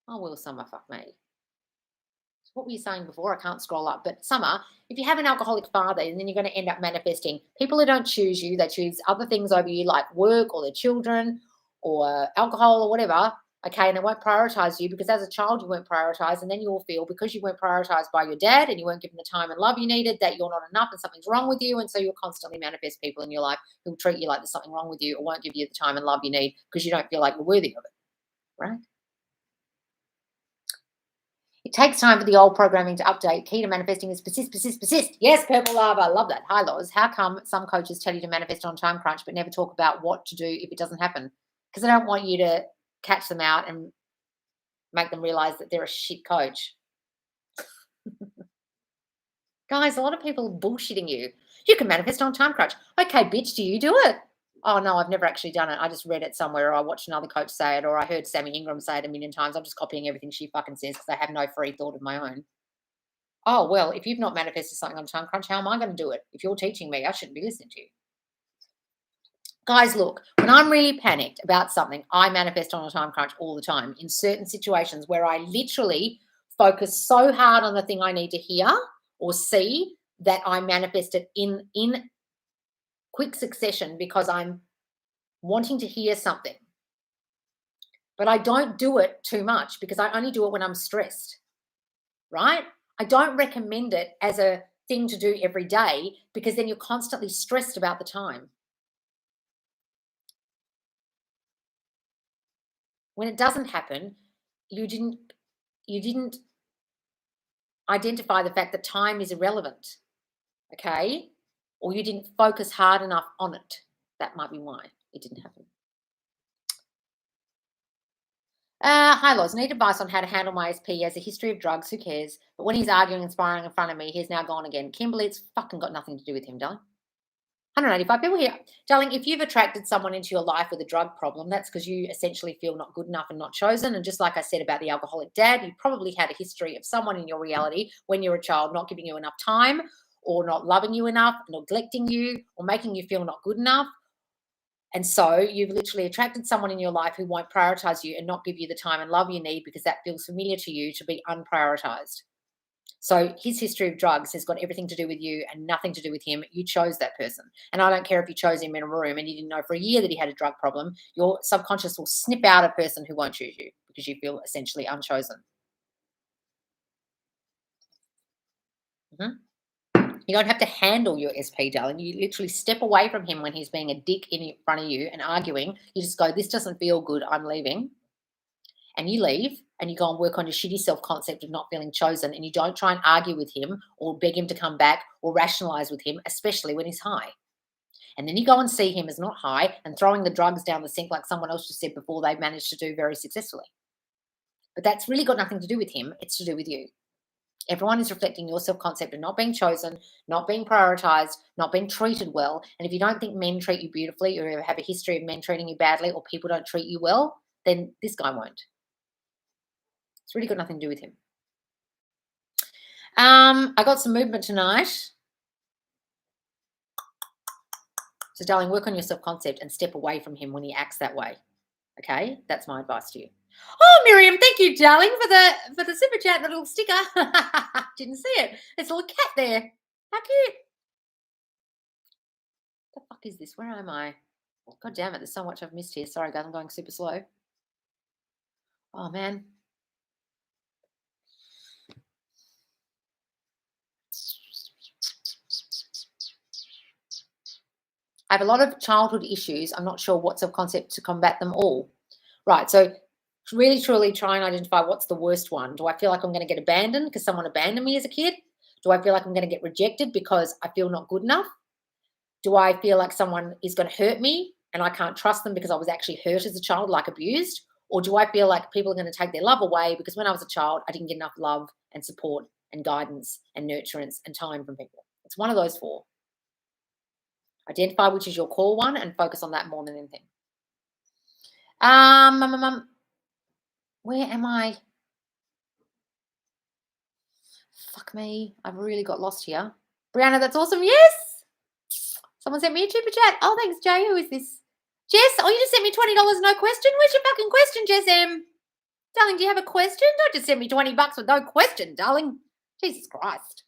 Oh, well, Summer, fuck me. What were you saying before? I can't scroll up. But Summer, if you have an alcoholic father, and then you're going to end up manifesting people who don't choose you, they choose other things over you, like work or their children or alcohol or whatever. Okay, and they won't prioritize you because as a child you weren't prioritized, and then you will feel because you weren't prioritized by your dad and you weren't given the time and love you needed that you're not enough and something's wrong with you, and so you'll constantly manifest people in your life who will treat you like there's something wrong with you or won't give you the time and love you need because you don't feel like you're worthy of it, right? It takes time for the old programming to update. Key to manifesting is persist, persist, persist. Yes, purple lava. Love that. Hi, Loz. How come some coaches tell you to manifest on time crunch but never talk about what to do if it doesn't happen? Because I don't want you to catch them out and make them realize that they're a shit coach. Guys, a lot of people are bullshitting you. You can manifest on time crunch. Okay, bitch, do you do it? Oh, no, I've never actually done it. I just read it somewhere, or I watched another coach say it, or I heard Sammy Ingram say it a million times. I'm just copying everything she fucking says because I have no free thought of my own. Oh, well, if you've not manifested something on time crunch, how am I going to do it? If you're teaching me, I shouldn't be listening to you. Guys, look, when I'm really panicked about something, I manifest on a time crunch all the time in certain situations where I literally focus so hard on the thing I need to hear or see that I manifest it in quick succession because I'm wanting to hear something. But I don't do it too much because I only do it when I'm stressed, right? I don't recommend it as a thing to do every day because then you're constantly stressed about the time. When it doesn't happen, you didn't identify the fact that time is irrelevant, okay? Or you didn't focus hard enough on it. That might be why it didn't happen. Hi, Loz. Need advice on how to handle my SP. He has a history of drugs. Who cares? But when he's arguing and sparring in front of me, he's now gone again. Kimberly, it's fucking got nothing to do with him, darling. 185 people here. Darling, if you've attracted someone into your life with a drug problem, that's because you essentially feel not good enough and not chosen. And just like I said about the alcoholic dad, you probably had a history of someone in your reality when you're a child not giving you enough time or not loving you enough, neglecting you or making you feel not good enough. And so you've literally attracted someone in your life who won't prioritize you and not give you the time and love you need because that feels familiar to you to be unprioritized. So his history of drugs has got everything to do with you and nothing to do with him. You chose that person. And I don't care if you chose him in a room and you didn't know for a year that he had a drug problem. Your subconscious will snip out a person who won't choose you because you feel essentially unchosen. You don't have to handle your SP, darling. You literally step away from him when he's being a dick in front of you and arguing. You just go, this doesn't feel good. I'm leaving. And you leave and you go and work on your shitty self-concept of not feeling chosen, and you don't try and argue with him or beg him to come back or rationalize with him, especially when he's high. And then you go and see him as not high and throwing the drugs down the sink like someone else just said before they managed to do very successfully. But that's really got nothing to do with him. It's to do with you. Everyone is reflecting your self-concept of not being chosen, not being prioritized, not being treated well. And if you don't think men treat you beautifully or have a history of men treating you badly or people don't treat you well, then this guy won't. It's really got nothing to do with him. I got some movement tonight. So, darling, work on your self-concept and step away from him when he acts that way. Okay, that's my advice to you. Oh, Miriam, thank you, darling, for the super chat, the little sticker. Didn't see it. There's a little cat there. How cute. The fuck is this? Where am I? God damn it, there's so much I've missed here. Sorry, guys, I'm going super slow. Oh, man. I have a lot of childhood issues. I'm not sure what self-concept to combat them all. Right, so really, truly try and identify what's the worst one. Do I feel like I'm going to get abandoned because someone abandoned me as a kid? Do I feel like I'm going to get rejected because I feel not good enough? Do I feel like someone is going to hurt me and I can't trust them because I was actually hurt as a child, like abused? Or do I feel like people are going to take their love away because when I was a child, I didn't get enough love and support and guidance and nurturance and time from people? It's one of those four. Identify which is your core one and focus on that more than anything. Where am I? Fuck me. I've really got lost here. Brianna, that's awesome. Yes. Someone sent me a super chat. Oh, thanks, Jay. Who is this? Jess, oh, you just sent me $20, no question. Where's your fucking question, Jess M? Darling, do you have a question? Don't just send me $20 with no question, darling. Jesus Christ.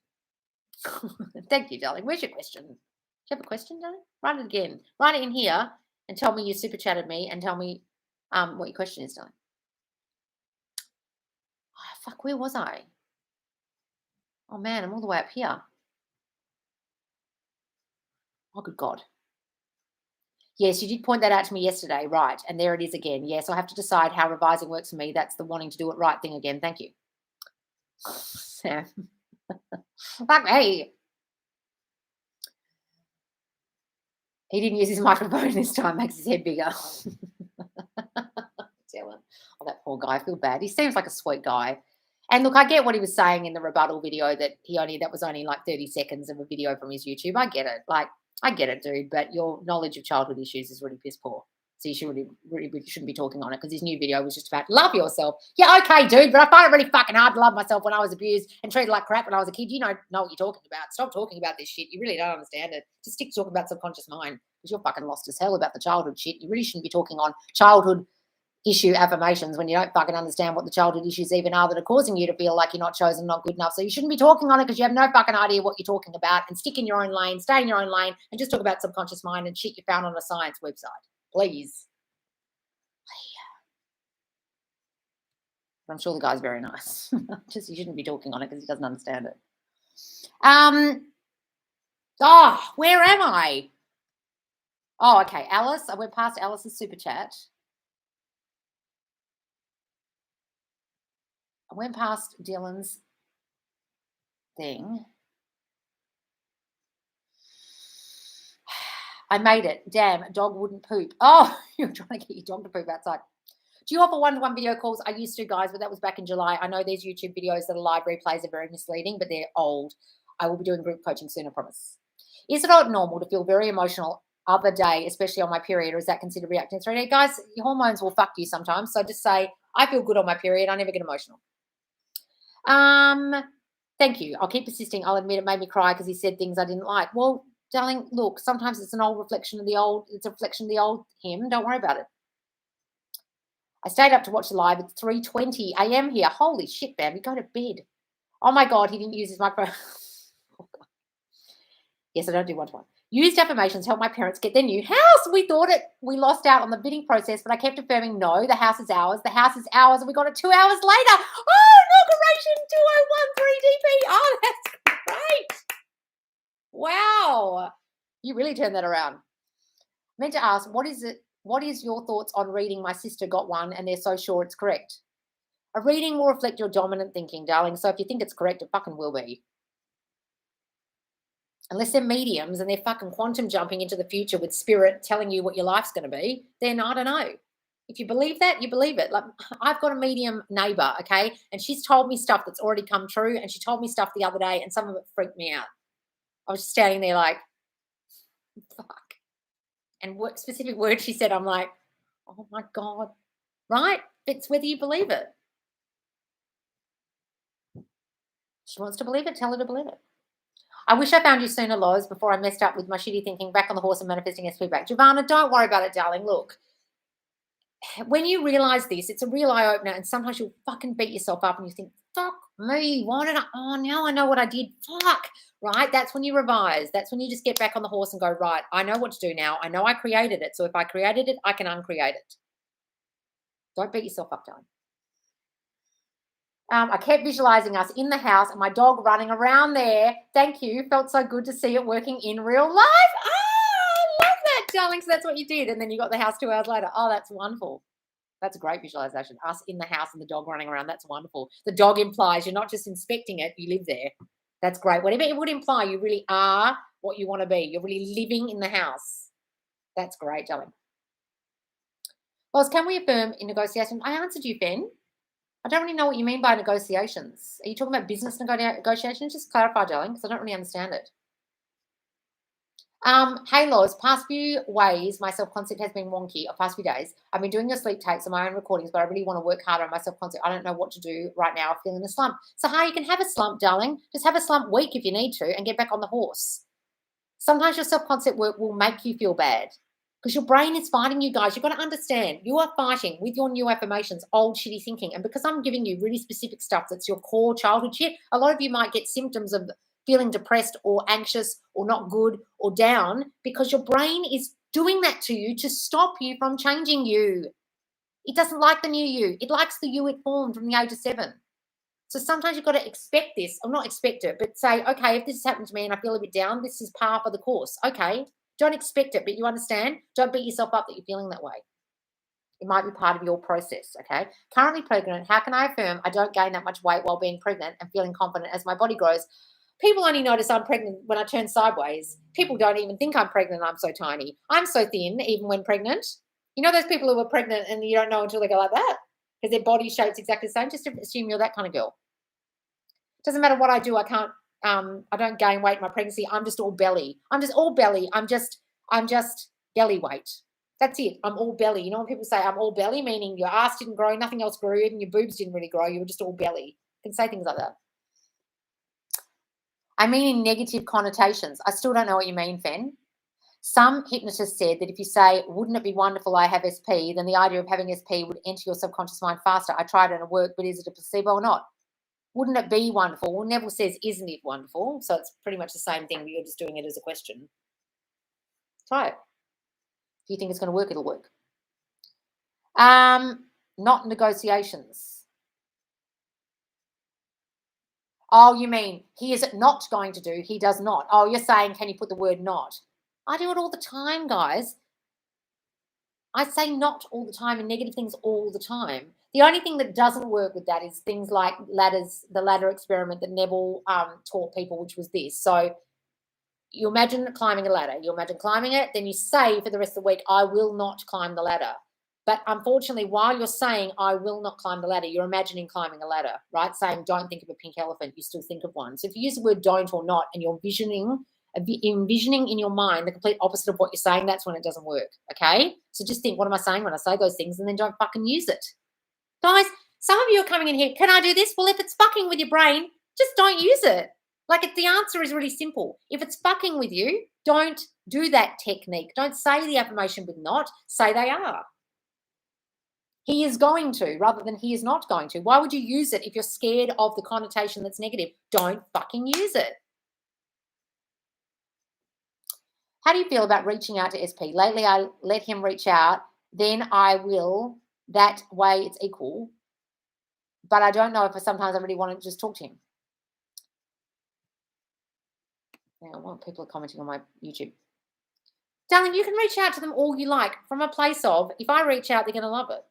Thank you, darling. Where's your question? Do you have a question, darling? Write it again. Write it in here and tell me you super chatted me and tell me what your question is, darling. Oh, fuck, where was I? Oh, man, I'm all the way up here. Oh, good God. Yes, you did point that out to me yesterday, right? And there it is again. Yes, I have to decide how revising works for me. That's the wanting to do it right thing again. Thank you. Sam. Fuck me. He didn't use his microphone this time, makes his head bigger. Oh, that poor guy. I feel bad. He seems like a sweet guy. And look, I get what he was saying in the rebuttal video that was only like 30 seconds of a video from his YouTube. I get it. Like, I get it, dude. But your knowledge of childhood issues is really piss poor. So you shouldn't be talking on it because his new video was just about love yourself. Yeah, okay, dude. But I find it really fucking hard to love myself when I was abused and treated like crap when I was a kid. You don't know what you're talking about. Stop talking about this shit. You really don't understand it. Just stick to talking about subconscious mind because you're fucking lost as hell about the childhood shit. You really shouldn't be talking on childhood issue affirmations when you don't fucking understand what the childhood issues even are that are causing you to feel like you're not chosen, not good enough. So you shouldn't be talking on it because you have no fucking idea what you're talking about, and stick in your own lane, stay in your own lane, and just talk about subconscious mind and shit you found on a science website, please. I'm sure the guy's very nice. Just you shouldn't be talking on it because he doesn't understand it. Where am I? Oh, okay. Alice. I went past Alice's super chat. I went past Dylan's thing. I made it. Damn, a dog wouldn't poop. Oh, you're trying to get your dog to poop outside. Do you offer one-to-one video calls? I used to, guys, but that was back in July. I know these YouTube videos that are live replays are very misleading, but they're old. I will be doing group coaching soon, I promise. Is it not normal to feel very emotional other day, especially on my period, or is that considered reacting 3D? Guys, your hormones will fuck you sometimes. So just say, I feel good on my period. I never get emotional. Thank you. I'll keep persisting. I'll admit it made me cry because he said things I didn't like. Well, darling, look, sometimes it's a reflection of the old him. Don't worry about it. I stayed up to watch the live. It's 3:20 a.m. here. Holy shit, baby, go to bed. Oh my God, he didn't use his microphone. Oh, yes, I don't do one-to-one. Used affirmations help my parents get their new house. We thought we lost out on the bidding process, but I kept affirming, no, the house is ours. The house is ours, and we got it 2 hours later. Oh, inauguration 2013 DP. Oh, that's great. Wow. You really turned that around. I meant to ask, what is your thoughts on reading My Sister Got One and they're so sure it's correct? A reading will reflect your dominant thinking, darling. So if you think it's correct, it fucking will be. Unless they're mediums and they're fucking quantum jumping into the future with spirit telling you what your life's going to be, then I don't know. If you believe that, you believe it. Like, I've got a medium neighbor, okay? And she's told me stuff that's already come true. And she told me stuff the other day and some of it freaked me out. I was just standing there like, fuck. And what specific word she said, I'm like, oh my God, right? It's whether you believe it. She wants to believe it. Tell her to believe it. I wish I found you sooner, Loz, before I messed up with my shitty thinking. Back on the horse and manifesting SP back. Giovanna, don't worry about it, darling. Look, when you realize this, it's a real eye opener, and sometimes you'll fucking beat yourself up and you think, fuck me, why did I? Oh, now I know what I did. Fuck, right? That's when you revise. That's when you just get back on the horse and go, right, I know what to do now. I know I created it. So if I created it, I can uncreate it. Don't beat yourself up, darling. I kept visualizing us in the house and my dog running around there. Thank you. Felt so good to see it working in real life. I love that, darling. So that's what you did. And then you got the house 2 hours later. Oh, that's wonderful. That's a great visualization. Us in the house and the dog running around. That's wonderful. The dog implies you're not just inspecting it, you live there. That's great. Whatever it would imply, you really are what you want to be. You're really living in the house. That's great, darling. Loz, can we affirm in negotiation? I answered you, Ben. I don't really know what you mean by negotiations. Are you talking about business negotiations? Just clarify, darling, because I don't really understand it. Hey, Loz, past few ways my self-concept has been wonky, or past few days. I've been doing your sleep takes and my own recordings, but I really want to work harder on my self-concept. I don't know what to do right now. I'm feeling a slump. So, hi, you can have a slump, darling. Just have a slump week if you need to and get back on the horse. Sometimes your self-concept work will make you feel bad because your brain is fighting you, guys. You've got to understand you are fighting with your new affirmations, old shitty thinking. And because I'm giving you really specific stuff that's your core childhood shit, a lot of you might get symptoms of feeling depressed or anxious or not good or down because your brain is doing that to you to stop you from changing you. It doesn't like the new you. It likes the you it formed from the age of 7. So sometimes you've got to expect this, or not expect it, but say, okay, if this has happened to me and I feel a bit down, this is par for the course. Okay, don't expect it, but you understand. Don't beat yourself up that you're feeling that way. It might be part of your process, okay? Currently pregnant, how can I affirm I don't gain that much weight while being pregnant and feeling confident as my body grows? People only notice I'm pregnant when I turn sideways. People don't even think I'm pregnant. I'm so tiny. I'm so thin even when pregnant. You know those people who are pregnant and you don't know until they go like that because their body shape's exactly the same? Just assume you're that kind of girl. Doesn't matter what I do. I can't. I don't gain weight in my pregnancy. I'm just all belly. I'm just all belly. I'm just belly weight. That's it. I'm all belly. You know when people say I'm all belly, meaning your ass didn't grow, nothing else grew, even your boobs didn't really grow. You were just all belly. You can say things like that. I mean in negative connotations. I still don't know what you mean, Fen. Some hypnotist said that if you say, wouldn't it be wonderful I have SP, then the idea of having SP would enter your subconscious mind faster. I tried it and it worked, but is it a placebo or not? Wouldn't it be wonderful? Well, Neville says, isn't it wonderful? So it's pretty much the same thing, but you're just doing it as a question. Try it. If you think it's going to work, it'll work. Not negotiations. Oh, you mean he is not going to do, he does not. Oh, you're saying, can you put the word not? I do it all the time, guys. I say not all the time and negative things all the time. The only thing that doesn't work with that is things like ladders, the ladder experiment that Neville taught people, which was this. So you imagine climbing a ladder. You imagine climbing it, then you say for the rest of the week, I will not climb the ladder. But unfortunately, while you're saying, I will not climb the ladder, you're imagining climbing a ladder, right? Saying, don't think of a pink elephant, you still think of one. So if you use the word don't or not and you're envisioning in your mind the complete opposite of what you're saying, that's when it doesn't work, okay? So just think, what am I saying when I say those things? And then don't fucking use it. Guys, some of you are coming in here, can I do this? Well, if it's fucking with your brain, just don't use it. Like the answer is really simple. If it's fucking with you, don't do that technique. Don't say the affirmation with not, say they are. He is going to, rather than he is not going to. Why would you use it if you're scared of the connotation that's negative? Don't fucking use it. How do you feel about reaching out to SP? Lately, I let him reach out, then I will. That way it's equal. But I don't know if sometimes I really want to just talk to him. Now, what people are commenting on my YouTube. Darling, you can reach out to them all you like from a place of, if I reach out, they're going to love it.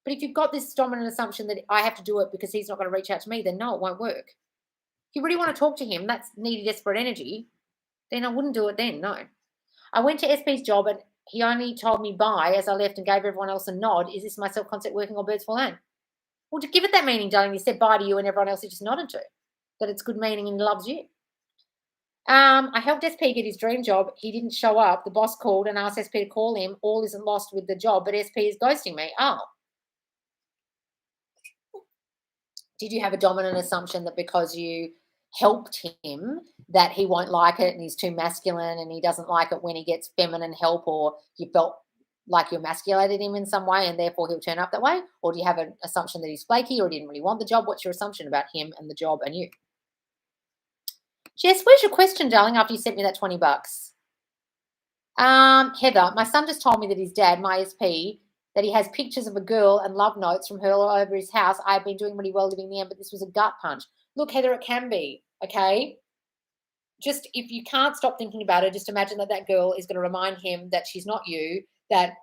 But if you've got this dominant assumption that I have to do it because he's not going to reach out to me, then no, it won't work. If you really want to talk to him, that's needy, desperate energy, then I wouldn't do it then, no. I went to SP's job and he only told me bye as I left and gave everyone else a nod. Is this my self-concept working or birds flying? Well, to give it that meaning, darling, he said bye to you and everyone else he just nodded to, that it's good meaning and he loves you. I helped SP get his dream job. He didn't show up. The boss called and asked SP to call him. All isn't lost with the job, but SP is ghosting me. Oh. Did you have a dominant assumption that because you helped him that he won't like it and he's too masculine and he doesn't like it when he gets feminine help, or you felt like you emasculated him in some way and therefore he'll turn up that way? Or do you have an assumption that he's flaky or didn't really want the job? What's your assumption about him and the job and you? Jess, where's your question, darling, after you sent me that $20? Heather, my son just told me that his dad, my SP, that he has pictures of a girl and love notes from her all over his house. I've been doing really well living there, but this was a gut punch. Look, Heather, it can be, okay? Just if you can't stop thinking about it, just imagine that that girl is going to remind him that she's not you, that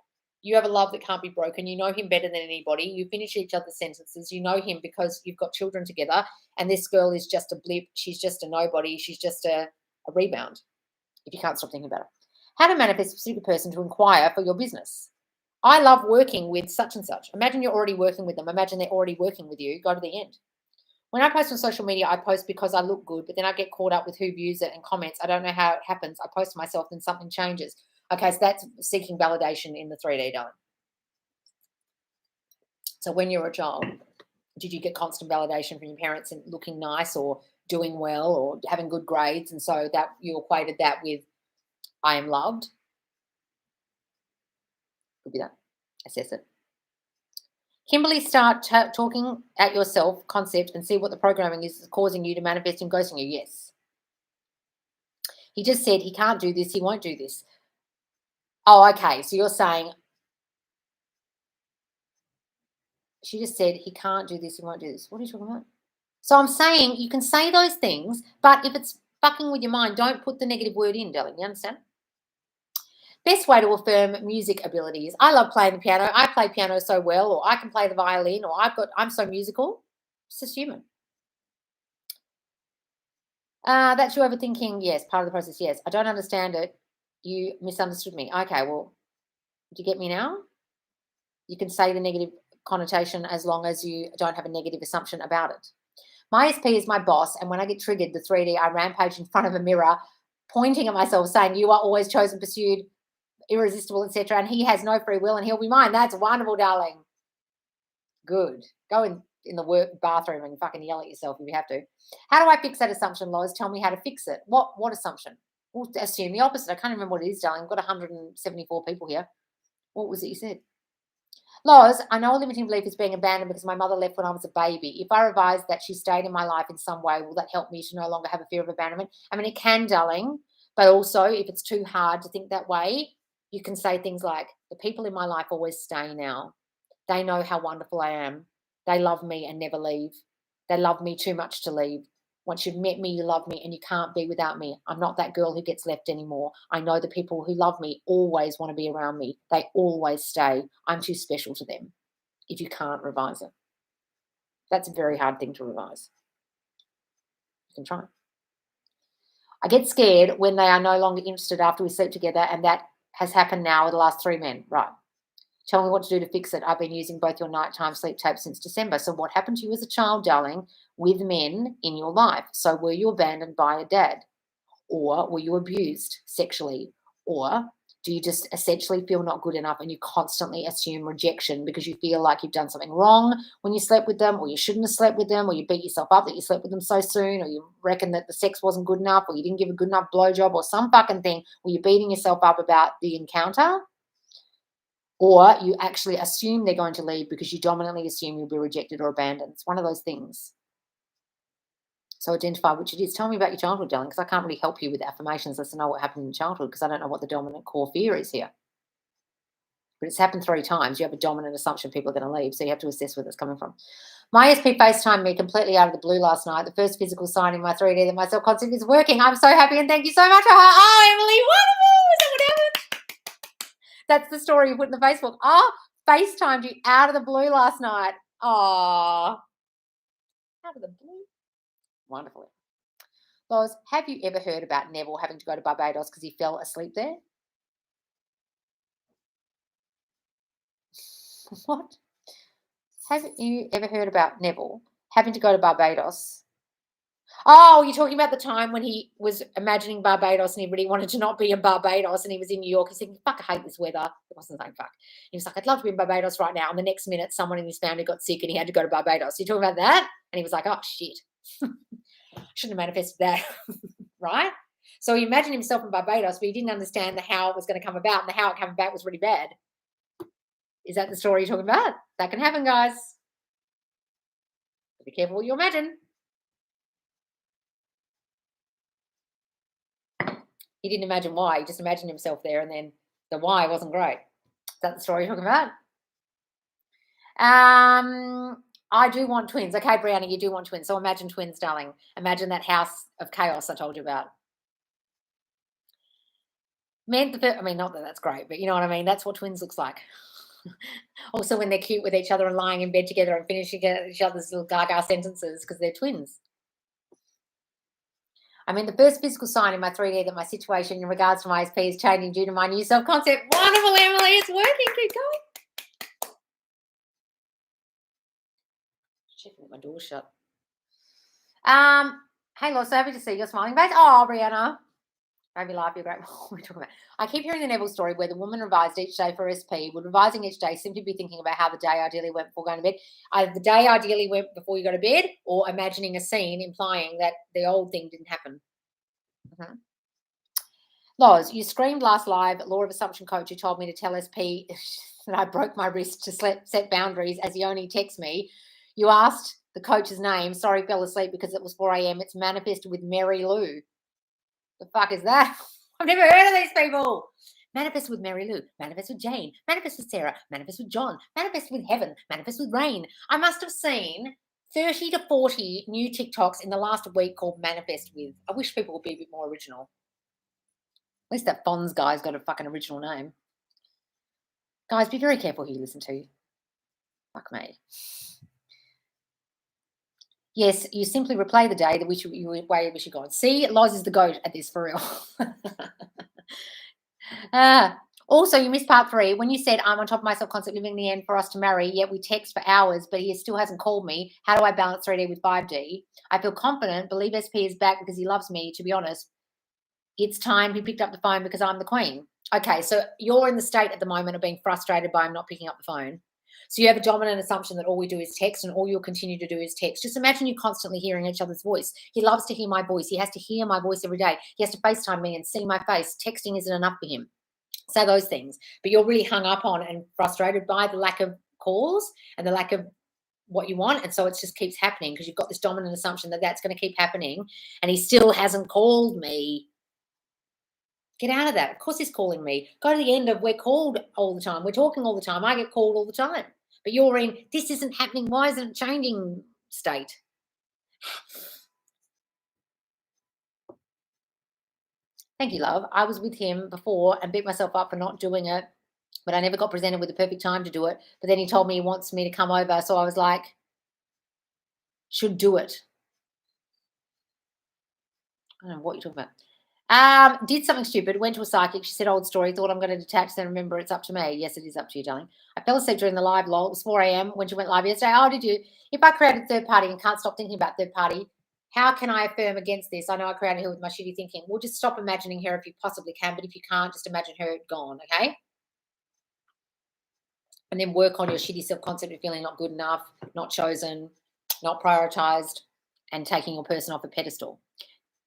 you have a love that can't be broken. You know him better than anybody. You finish each other's sentences. You know him because you've got children together, and this girl is just a blip. She's just a nobody. She's just a rebound, if you can't stop thinking about it. How to manifest a specific person to inquire for your business. I love working with such and such. Imagine you're already working with them. Imagine they're already working with you. Go to the end. When I post on social media, I post because I look good, but then I get caught up with who views it and comments. I don't know how it happens. I post myself, then something changes. Okay, so that's seeking validation in the 3D, darling. So when you're a child, did you get constant validation from your parents and looking nice or doing well or having good grades? And so that you equated that with I am loved. Could be that. Assess it. Kimberly, start talking at yourself concept and see what the programming is causing you to manifest and ghosting you. Yes. He just said he can't do this. He won't do this. Oh, okay. So you're saying she just said he can't do this. He won't do this. What are you talking about? So I'm saying you can say those things, but if it's fucking with your mind, don't put the negative word in, darling. You understand? Best way to affirm music abilities. I love playing the piano. I play piano so well, or I can play the violin, or I'm so musical. It's just human. That's you overthinking. Yes, part of the process. Yes, I don't understand it. You misunderstood me. Okay, well, do you get me now? You can say the negative connotation as long as you don't have a negative assumption about it. My SP is my boss, and when I get triggered, the 3D, I rampage in front of a mirror, pointing at myself, saying, "You are always chosen, pursued, irresistible, etc. And he has no free will, and he'll be mine." That's wonderful, darling. Good. Go in the work bathroom and fucking yell at yourself if you have to. How do I fix that assumption, Lois? Tell me how to fix it. What assumption? We'll assume the opposite. I can't remember what it is, darling. I've got 174 people here. What was it you said? Loz, I know a limiting belief is being abandoned because my mother left when I was a baby. If I revise that she stayed in my life in some way, will that help me to no longer have a fear of abandonment? I mean, it can, darling, but also if it's too hard to think that way, you can say things like, the people in my life always stay now. They know how wonderful I am. They love me and never leave. They love me too much to leave. Once you've met me, you love me and you can't be without me. I'm not that girl who gets left anymore. I know the people who love me always want to be around me. They always stay. I'm too special to them. If you can't revise it. That's a very hard thing to revise. You can try. I get scared when they are no longer interested after we sleep together, and that has happened now with the last 3 men. Right. Tell me what to do to fix it. I've been using both your nighttime sleep tapes since December. So what happened to you as a child, darling, with men in your life? So were you abandoned by a dad? Or were you abused sexually? Or do you just essentially feel not good enough and you constantly assume rejection because you feel like you've done something wrong when you slept with them, or you shouldn't have slept with them, or you beat yourself up that you slept with them so soon, or you reckon that the sex wasn't good enough, or you didn't give a good enough blowjob, or some fucking thing where you're beating yourself up about the encounter? Or you actually assume they're going to leave because you dominantly assume you'll be rejected or abandoned. It's one of those things. So identify which it is. Tell me about your childhood, darling, because I can't really help you with affirmations as to know what happened in childhood because I don't know what the dominant core fear is here. But it's happened 3 times. You have a dominant assumption people are going to leave, so you have to assess where that's coming from. My SP FaceTimed me completely out of the blue last night. The first physical sign in my 3D that my self-concept is working. I'm so happy and thank you so much. Oh, Emily, wonderful. Is that what happened? That's the story you put in the Facebook. Oh, FaceTimed you out of the blue last night. Oh, out of the blue. Wonderful. Loz, have you ever heard about Neville having to go to Barbados because he fell asleep there? What? Have you ever heard about Neville having to go to Barbados? Oh, you're talking about the time when he was imagining Barbados and he really wanted to not be in Barbados and he was in New York. He's thinking, fuck, I hate this weather. It wasn't saying fuck. He was like, I'd love to be in Barbados right now. And the next minute, someone in his family got sick and he had to go to Barbados. You're talking about that? And he was like, oh, shit. Shouldn't have manifested that, right? So he imagined himself in Barbados, but he didn't understand the how it was going to come about, and the how it came about was really bad. Is that the story you're talking about? That can happen, guys. Be careful what you imagine. He didn't imagine why. He just imagined himself there, and then the why wasn't great. Is that the story you're talking about? I do want twins. Okay, Brianna, you do want twins. So imagine twins, darling. Imagine that house of chaos I told you about. I mean, not that that's great, but you know what I mean? That's what twins looks like. Also, when they're cute with each other and lying in bed together and finishing each other's little gaga sentences because they're twins. I mean, the first physical sign in my 3D that my situation in regards to my SP is changing due to my new self-concept. Wonderful, Emily. It's working. Keep going. Checking that my door's shut. Hey, Law, so happy to see your smiling face. Oh, Brianna. Made me laugh. You're great. What are we talking about? I keep hearing the Neville story where the woman revised each day for SP. Would revising each day simply be thinking about how the day ideally went before going to bed? Either the day ideally went before you go to bed, or imagining a scene implying that the old thing didn't happen. Mm-hmm. Loz, you screamed last live, Law of Assumption coach, who told me to tell SP that I broke my wrist to set boundaries as he only texts me. You asked the coach's name. Sorry, fell asleep because it was 4 a.m. It's manifested with Mary Lou. The fuck is that? I've never heard of these people. Manifest with Mary Lou, manifest with Jane, manifest with Sarah, manifest with John, manifest with Heaven, manifest with Rain. I must have seen 30 to 40 new TikToks in the last week called manifest with. I wish people would be a bit more original. At least that Fonz guy's got a fucking original name. Guys, be very careful who you listen to. Fuck me. Yes, you simply replay the day that way you wish you gone. See, Loz is the goat at this for real. Also, you missed part 3 when you said I'm on top of my self-concept living in the end for us to marry, yet we text for hours, but he still hasn't called me. How do I balance 3D with 5D? I feel confident, believe SP is back because he loves me, to be honest. It's time he picked up the phone because I'm the queen. Okay, so you're in the state at the moment of being frustrated by him not picking up the phone. So you have a dominant assumption that all we do is text and all you'll continue to do is text. Just imagine you constantly hearing each other's voice. He loves to hear my voice. He has to hear my voice every day. He has to FaceTime me and see my face. Texting isn't enough for him. Say those things. But you're really hung up on and frustrated by the lack of calls and the lack of what you want. And so it just keeps happening because you've got this dominant assumption that that's going to keep happening. And he still hasn't called me. Get out of that. Of course he's calling me. Go to the end of we're called all the time. We're talking all the time. I get called all the time. But you're in this isn't happening. Why isn't it changing state? Thank you, love. I was with him before and beat myself up for not doing it, but I never got presented with the perfect time to do it. But then he told me he wants me to come over. So I was like, should do it. I don't know what you're talking about. Did something stupid, went to a psychic. She said, old story, thought I'm going to detach, then remember it's up to me. Yes, it is up to you, darling. I fell asleep during the live, lol. It was 4 a.m. when she went live yesterday. Oh, did you? If I created third party and can't stop thinking about third party, how can I affirm against this? I know I created her with my shitty thinking. Well, just stop imagining her if you possibly can, but if you can't, just imagine her gone, okay? And then work on your shitty self-concept of feeling not good enough, not chosen, not prioritized, and taking your person off a pedestal.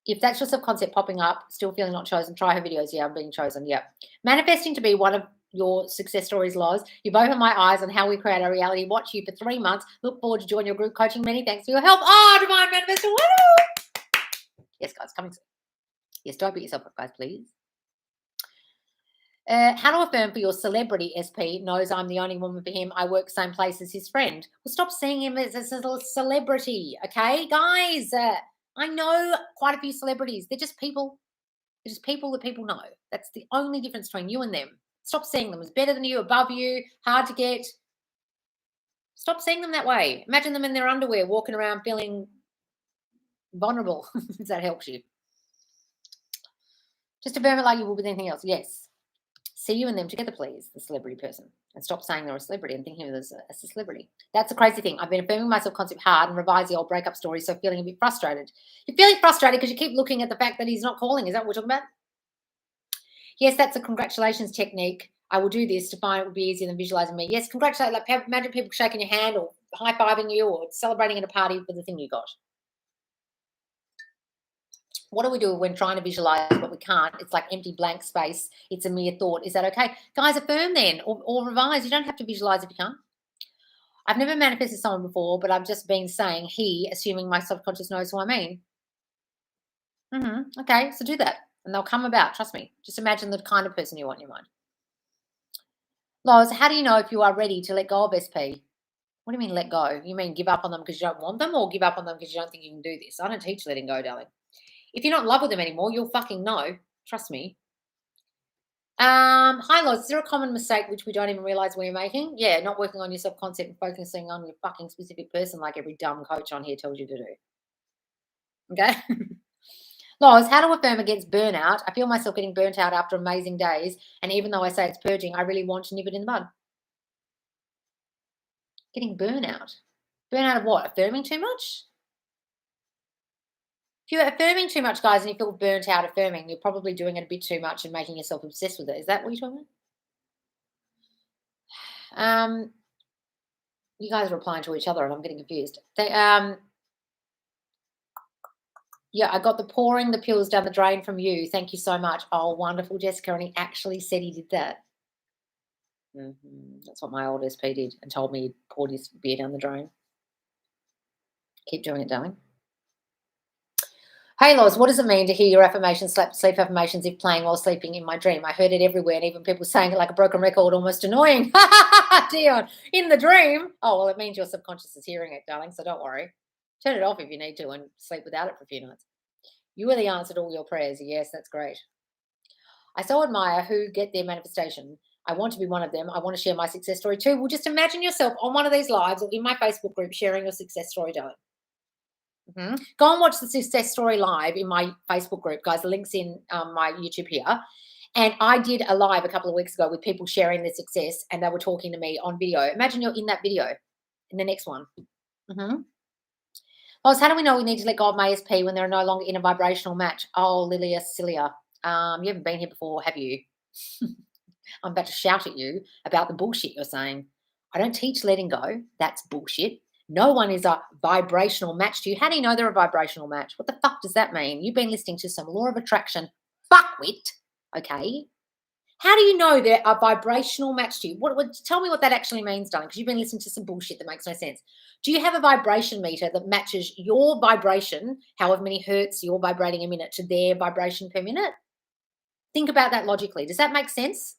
If that's your self-concept popping up, still feeling not chosen, try her videos. Yeah, I'm being chosen. Yeah. Manifesting to be one of your success stories, Loz. You've opened my eyes on how we create our reality. Watch you for 3 months. Look forward to join your group coaching. Many thanks for your help. Oh, Divine Manifestor. Woo! Yes, guys, coming soon. Yes, don't beat yourself up, guys, please. How to affirm for your celebrity SP knows I'm the only woman for him. I work the same place as his friend. Well, stop seeing him as a celebrity, okay, guys? I know quite a few celebrities. They're just people. They're just people that people know. That's the only difference between you and them. Stop seeing them as better than you, above you, hard to get. Stop seeing them that way. Imagine them in their underwear walking around feeling vulnerable, if that helps you. Just affirm it like you will with anything else. Yes. See you and them together, please, the celebrity person. And stop saying they're a celebrity and thinking of them as a celebrity. That's a crazy thing. I've been affirming my self-concept hard and revise the old breakup story, so feeling a bit frustrated. You're feeling frustrated because you keep looking at the fact that he's not calling. Is that what we're talking about? Yes, that's a congratulations technique. I will do this to find it would be easier than visualizing me. Yes, congratulate. Like, imagine people shaking your hand or high-fiving you or celebrating at a party for the thing you got. What do we do when trying to visualize but we can't? It's like empty blank space. It's a mere thought. Is that okay? Guys, affirm then or revise. You don't have to visualize if you can't. I've never manifested someone before, but I've just been saying he, assuming my subconscious knows who I mean. Okay, so do that and they'll come about. Trust me. Just imagine the kind of person you want in your mind. Loz, how do you know if you are ready to let go of SP? What do you mean let go? You mean give up on them because you don't want them or give up on them because you don't think you can do this? I don't teach letting go, darling. If you're not in love with them anymore, you'll fucking know. Trust me. Hi, Loz. Is there a common mistake which we don't even realize we're making? Yeah, not working on your self-concept and focusing on your fucking specific person like every dumb coach on here tells you to do. Okay? Loz, how to affirm against burnout? I feel myself getting burnt out after amazing days, and even though I say it's purging, I really want to nip it in the bud. Getting burnout. Burnout of what? Affirming too much? If you're affirming too much, guys, and you feel burnt out affirming, you're probably doing it a bit too much and making yourself obsessed with it. Is that what you're talking about? You guys are replying to each other, and I'm getting confused. Yeah, I got the pouring the pills down the drain from you. Thank you so much. Oh, wonderful, Jessica. And he actually said he did that. That's what my old SP did and told me he poured his beer down the drain. Keep doing it, darling. Hey, Loz, what does it mean to hear your affirmations, sleep affirmations, if playing while sleeping in my dream? I heard it everywhere, and even people saying it like a broken record, almost annoying. Dion, in the dream. Oh, well, it means your subconscious is hearing it, darling, so don't worry. Turn it off if you need to and sleep without it for a few nights. You are the answer to all your prayers. Yes, that's great. I so admire who get their manifestation. I want to be one of them. I want to share my success story too. Well, just imagine yourself on one of these lives or in my Facebook group sharing your success story, darling. Go and watch the success story live in my Facebook group, guys. The link's in my YouTube here. And I did a live a couple of weeks ago with people sharing their success, and they were talking to me on video. Imagine you're in that video in the next one. Loz, how do we know we need to let go of my SP when they're no longer in a vibrational match? Oh, Lilia Cilia, you haven't been here before, have you? I'm about to shout at you about the bullshit you're saying. I don't teach letting go. That's bullshit. No one is a vibrational match to you. How do you know they're a vibrational match? What the fuck does that mean? You've been listening to some law of attraction fuckwit, okay? How do you know they're a vibrational match to you? Tell me what that actually means, darling, because you've been listening to some bullshit that makes no sense. Do you have a vibration meter that matches your vibration, however many hertz you're vibrating a minute, to their vibration per minute? Think about that logically. Does that make sense?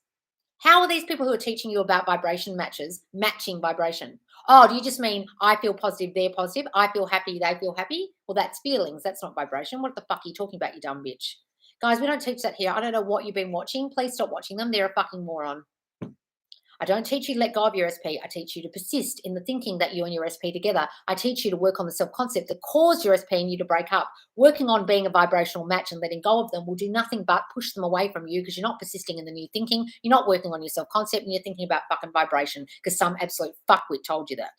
How are these people who are teaching you about vibration matches matching vibration? Oh, do you just mean I feel positive, they're positive? I feel happy, they feel happy? Well, that's feelings. That's not vibration. What the fuck are you talking about, you dumb bitch? Guys, we don't teach that here. I don't know what you've been watching. Please stop watching them. They're a fucking moron. I don't teach you to let go of your SP. I teach you to persist in the thinking that you and your SP together. I teach you to work on the self-concept that caused your SP and you to break up. Working on being a vibrational match and letting go of them will do nothing but push them away from you because you're not persisting in the new thinking. You're not working on your self-concept and you're thinking about fucking vibration because some absolute fuckwit told you that.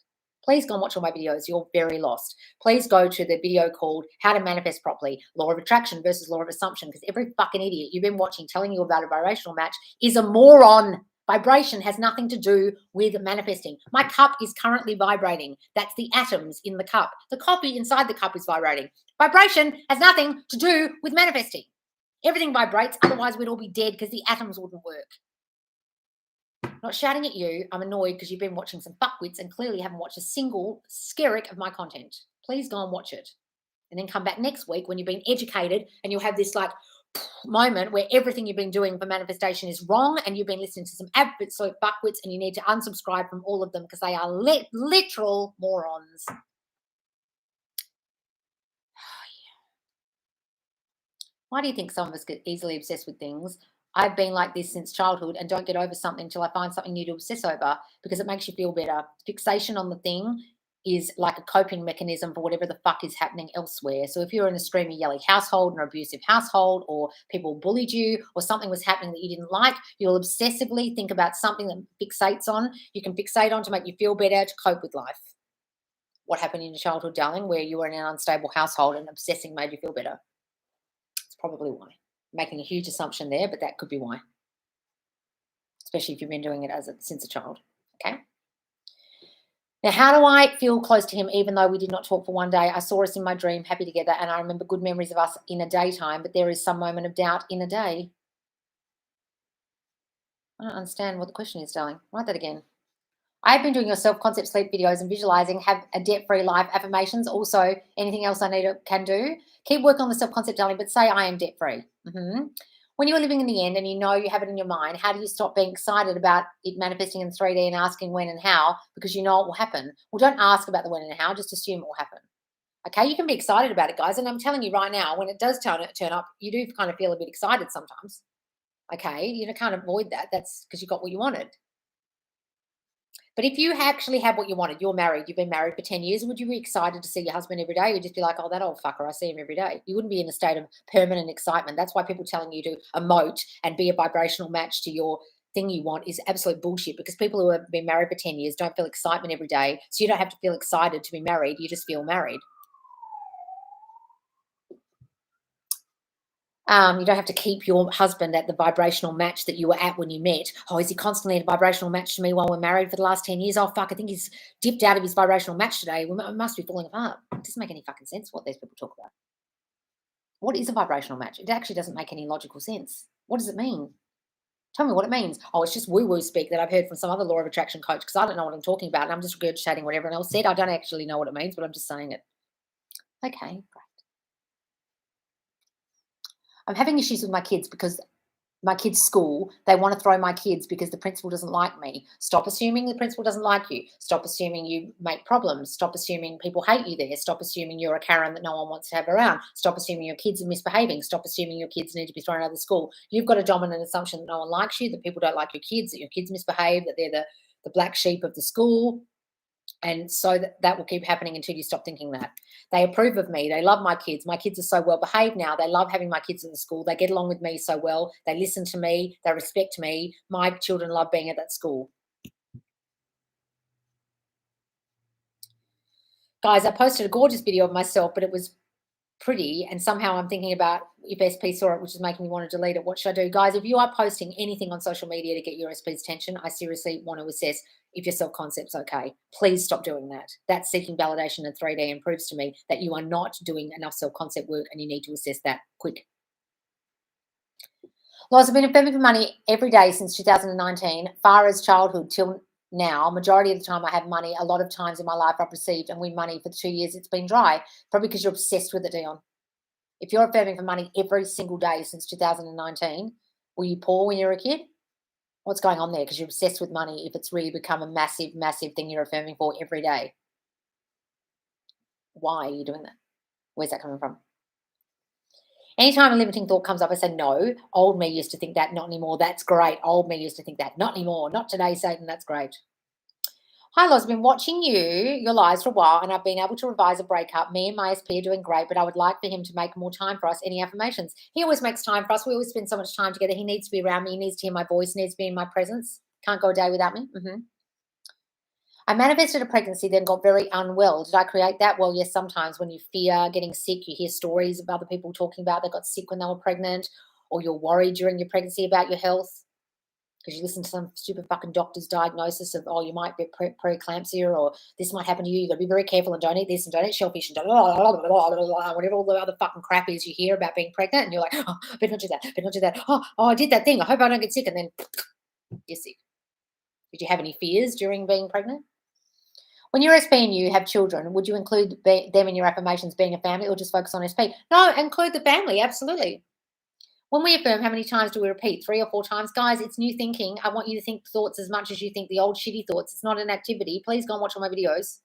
Please go and watch all my videos. You're very lost. Please go to the video called How to Manifest Properly, Law of Attraction versus Law of Assumption, because every fucking idiot you've been watching telling you about a vibrational match is a moron. Vibration has nothing to do with manifesting. My cup is currently vibrating. That's the atoms in the cup. The coffee inside the cup is vibrating. Vibration has nothing to do with manifesting. Everything vibrates, otherwise we'd all be dead because the atoms wouldn't work. Not shouting at you. I'm annoyed because you've been watching some fuckwits and clearly haven't watched a single skerrick of my content. Please go and watch it. And then come back next week when you've been educated and you'll have this like moment where everything you've been doing for manifestation is wrong and you've been listening to some absolute fuckwits and you need to unsubscribe from all of them because they are literal morons. Why do you think some of us get easily obsessed with things? I've been like this since childhood and don't get over something until I find something new to obsess over because it makes you feel better. Fixation on the thing is like a coping mechanism for whatever the fuck is happening elsewhere. So if you're in a screamy, yelly household, an abusive household, or people bullied you, or something was happening that you didn't like, you'll obsessively think about something that fixates on. You can fixate on to make you feel better, to cope with life. What happened in your childhood, darling, where you were in an unstable household and obsessing made you feel better? It's probably why. Making a huge assumption there, but that could be why. Especially if you've been doing it since a child. Okay. Now, how do I feel close to him even though we did not talk for one day? I saw us in my dream, happy together, and I remember good memories of us in a daytime, but there is some moment of doubt in a day. I don't understand what the question is, darling. Write that again. I've been doing your self-concept sleep videos and visualizing, have a debt-free life, affirmations. Also, anything else I need to, can do. Keep working on the self-concept, darling, but say I am debt-free. When you are living in the end and you know you have it in your mind, how do you stop being excited about it manifesting in 3D and asking when and how because you know it will happen? Well, don't ask about the when and how, just assume it will happen. Okay, you can be excited about it, guys. And I'm telling you right now, when it does turn up, you do kind of feel a bit excited sometimes. Okay, you can't avoid that. That's because you got what you wanted. But if you actually had what you wanted, you're married, you've been married for 10 years, would you be excited to see your husband every day? You'd just be like, oh, that old fucker, I see him every day. You wouldn't be in a state of permanent excitement. That's why people telling you to emote and be a vibrational match to your thing you want is absolute bullshit because people who have been married for 10 years don't feel excitement every day. So you don't have to feel excited to be married. You just feel married. You don't have to keep your husband at the vibrational match that you were at when you met. Oh, is he constantly at a vibrational match to me while we're married for the last 10 years? Oh, fuck, I think he's dipped out of his vibrational match today. We must be falling apart. It doesn't make any fucking sense what these people talk about. What is a vibrational match? It actually doesn't make any logical sense. What does it mean? Tell me what it means. Oh, it's just woo-woo speak that I've heard from some other law of attraction coach because I don't know what I'm talking about and I'm just regurgitating what everyone else said. I don't actually know what it means, but I'm just saying it. Okay, great. I'm having issues with my kids because my kids' school, they want to throw my kids because the principal doesn't like me. Stop assuming the principal doesn't like you. Stop assuming you make problems. Stop assuming people hate you there. Stop assuming you're a Karen that no one wants to have around. Stop assuming your kids are misbehaving. Stop assuming your kids need to be thrown out of the school. You've got a dominant assumption that no one likes you, that people don't like your kids, that your kids misbehave, that they're the black sheep of the school. And so that will keep happening until you stop thinking that. They approve of me. They love my kids. My kids are so well behaved now. They love having my kids in the school. They get along with me so well. They listen to me. They respect me. My children love being at that school. Guys, I posted a gorgeous video of myself, but it was pretty. And somehow I'm thinking about if SP saw it, which is making me want to delete it. What should I do? Guys, if you are posting anything on social media to get your SP's attention, I seriously want to assess if your self-concept's okay. Please stop doing that. That's seeking validation in 3D and proves to me that you are not doing enough self-concept work and you need to assess that quick. Loz, I've been affirming for money every day since 2019, far as childhood till now. Majority of the time I have money. A lot of times in my life I've received and win money for the 2 years it's been dry. Probably because you're obsessed with it, Dion. If you're affirming for money every single day since 2019, were you poor when you were a kid? What's going on there? Because you're obsessed with money if it's really become a massive, massive thing you're affirming for every day. Why are you doing that? Where's that coming from? Anytime a limiting thought comes up, I say, no, old me used to think that, not anymore. That's great. Old me used to think that, not anymore. Not today, Satan. That's great. Hi, Loz. I've been watching your lives for a while and I've been able to revise a breakup. Me and my SP are doing great, but I would like for him to make more time for us. Any affirmations? He always makes time for us. We always spend so much time together. He needs to be around me. He needs to hear my voice. He needs to be in my presence. Can't go a day without me. I manifested a pregnancy, then got very unwell. Did I create that? Well, yes, sometimes when you fear getting sick, you hear stories of other people talking about they got sick when they were pregnant, or you're worried during your pregnancy about your health because you listen to some stupid fucking doctor's diagnosis of, oh, you might be preeclampsia or this might happen to you. You've got to be very careful and don't eat this and don't eat shellfish and whatever all the other fucking crap is you hear about being pregnant. And you're like, oh, better not do that, better not do that. Oh, I did that thing. I hope I don't get sick. And then you're sick. Did you have any fears during being pregnant? When you're SP and you have children, would you include them in your affirmations being a family or just focus on SP? No, include the family, absolutely. When we affirm, how many times do we repeat? 3 or 4 times? Guys, it's new thinking. I want you to think thoughts as much as you think the old shitty thoughts. It's not an activity. Please go and watch all my videos.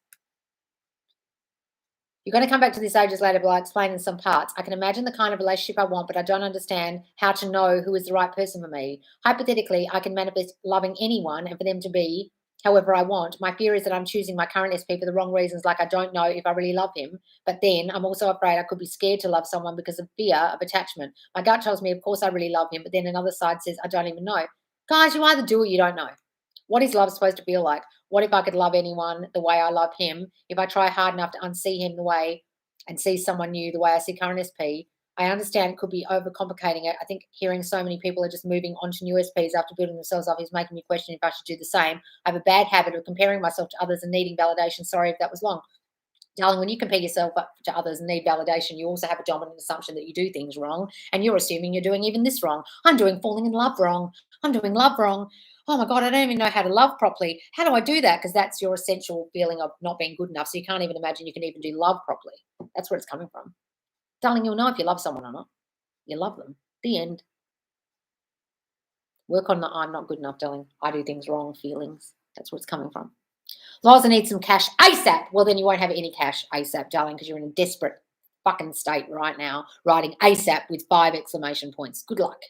You're going to come back to this ages later, but I'll explain in some parts. I can imagine the kind of relationship I want, but I don't understand how to know who is the right person for me. Hypothetically, I can manifest loving anyone and for them to be however I want. My fear is that I'm choosing my current SP for the wrong reasons, like I don't know if I really love him. But then I'm also afraid I could be scared to love someone because of fear of attachment. My gut tells me, of course, I really love him. But then another side says, I don't even know. Guys, you either do or you don't know. What is love supposed to feel like? What if I could love anyone the way I love him? If I try hard enough to unsee him the way and see someone new the way I see current SP, I understand it could be overcomplicating it. I think hearing so many people are just moving on to new SPs after building themselves up is making me question if I should do the same. I have a bad habit of comparing myself to others and needing validation. Sorry if that was long. Darling, when you compare yourself up to others and need validation, you also have a dominant assumption that you do things wrong, and you're assuming you're doing even this wrong. I'm doing falling in love wrong. I'm doing love wrong. Oh my God, I don't even know how to love properly. How do I do that? Because that's your essential feeling of not being good enough. So you can't even imagine you can even do love properly. That's where it's coming from. Darling, you'll know if you love someone or not. You love them. The end. Work on the I'm not good enough, darling. I do things wrong feelings. That's where it's coming from. Liza needs some cash ASAP. Well, then you won't have any cash ASAP, darling, because you're in a desperate fucking state right now, writing ASAP with 5 exclamation points. Good luck.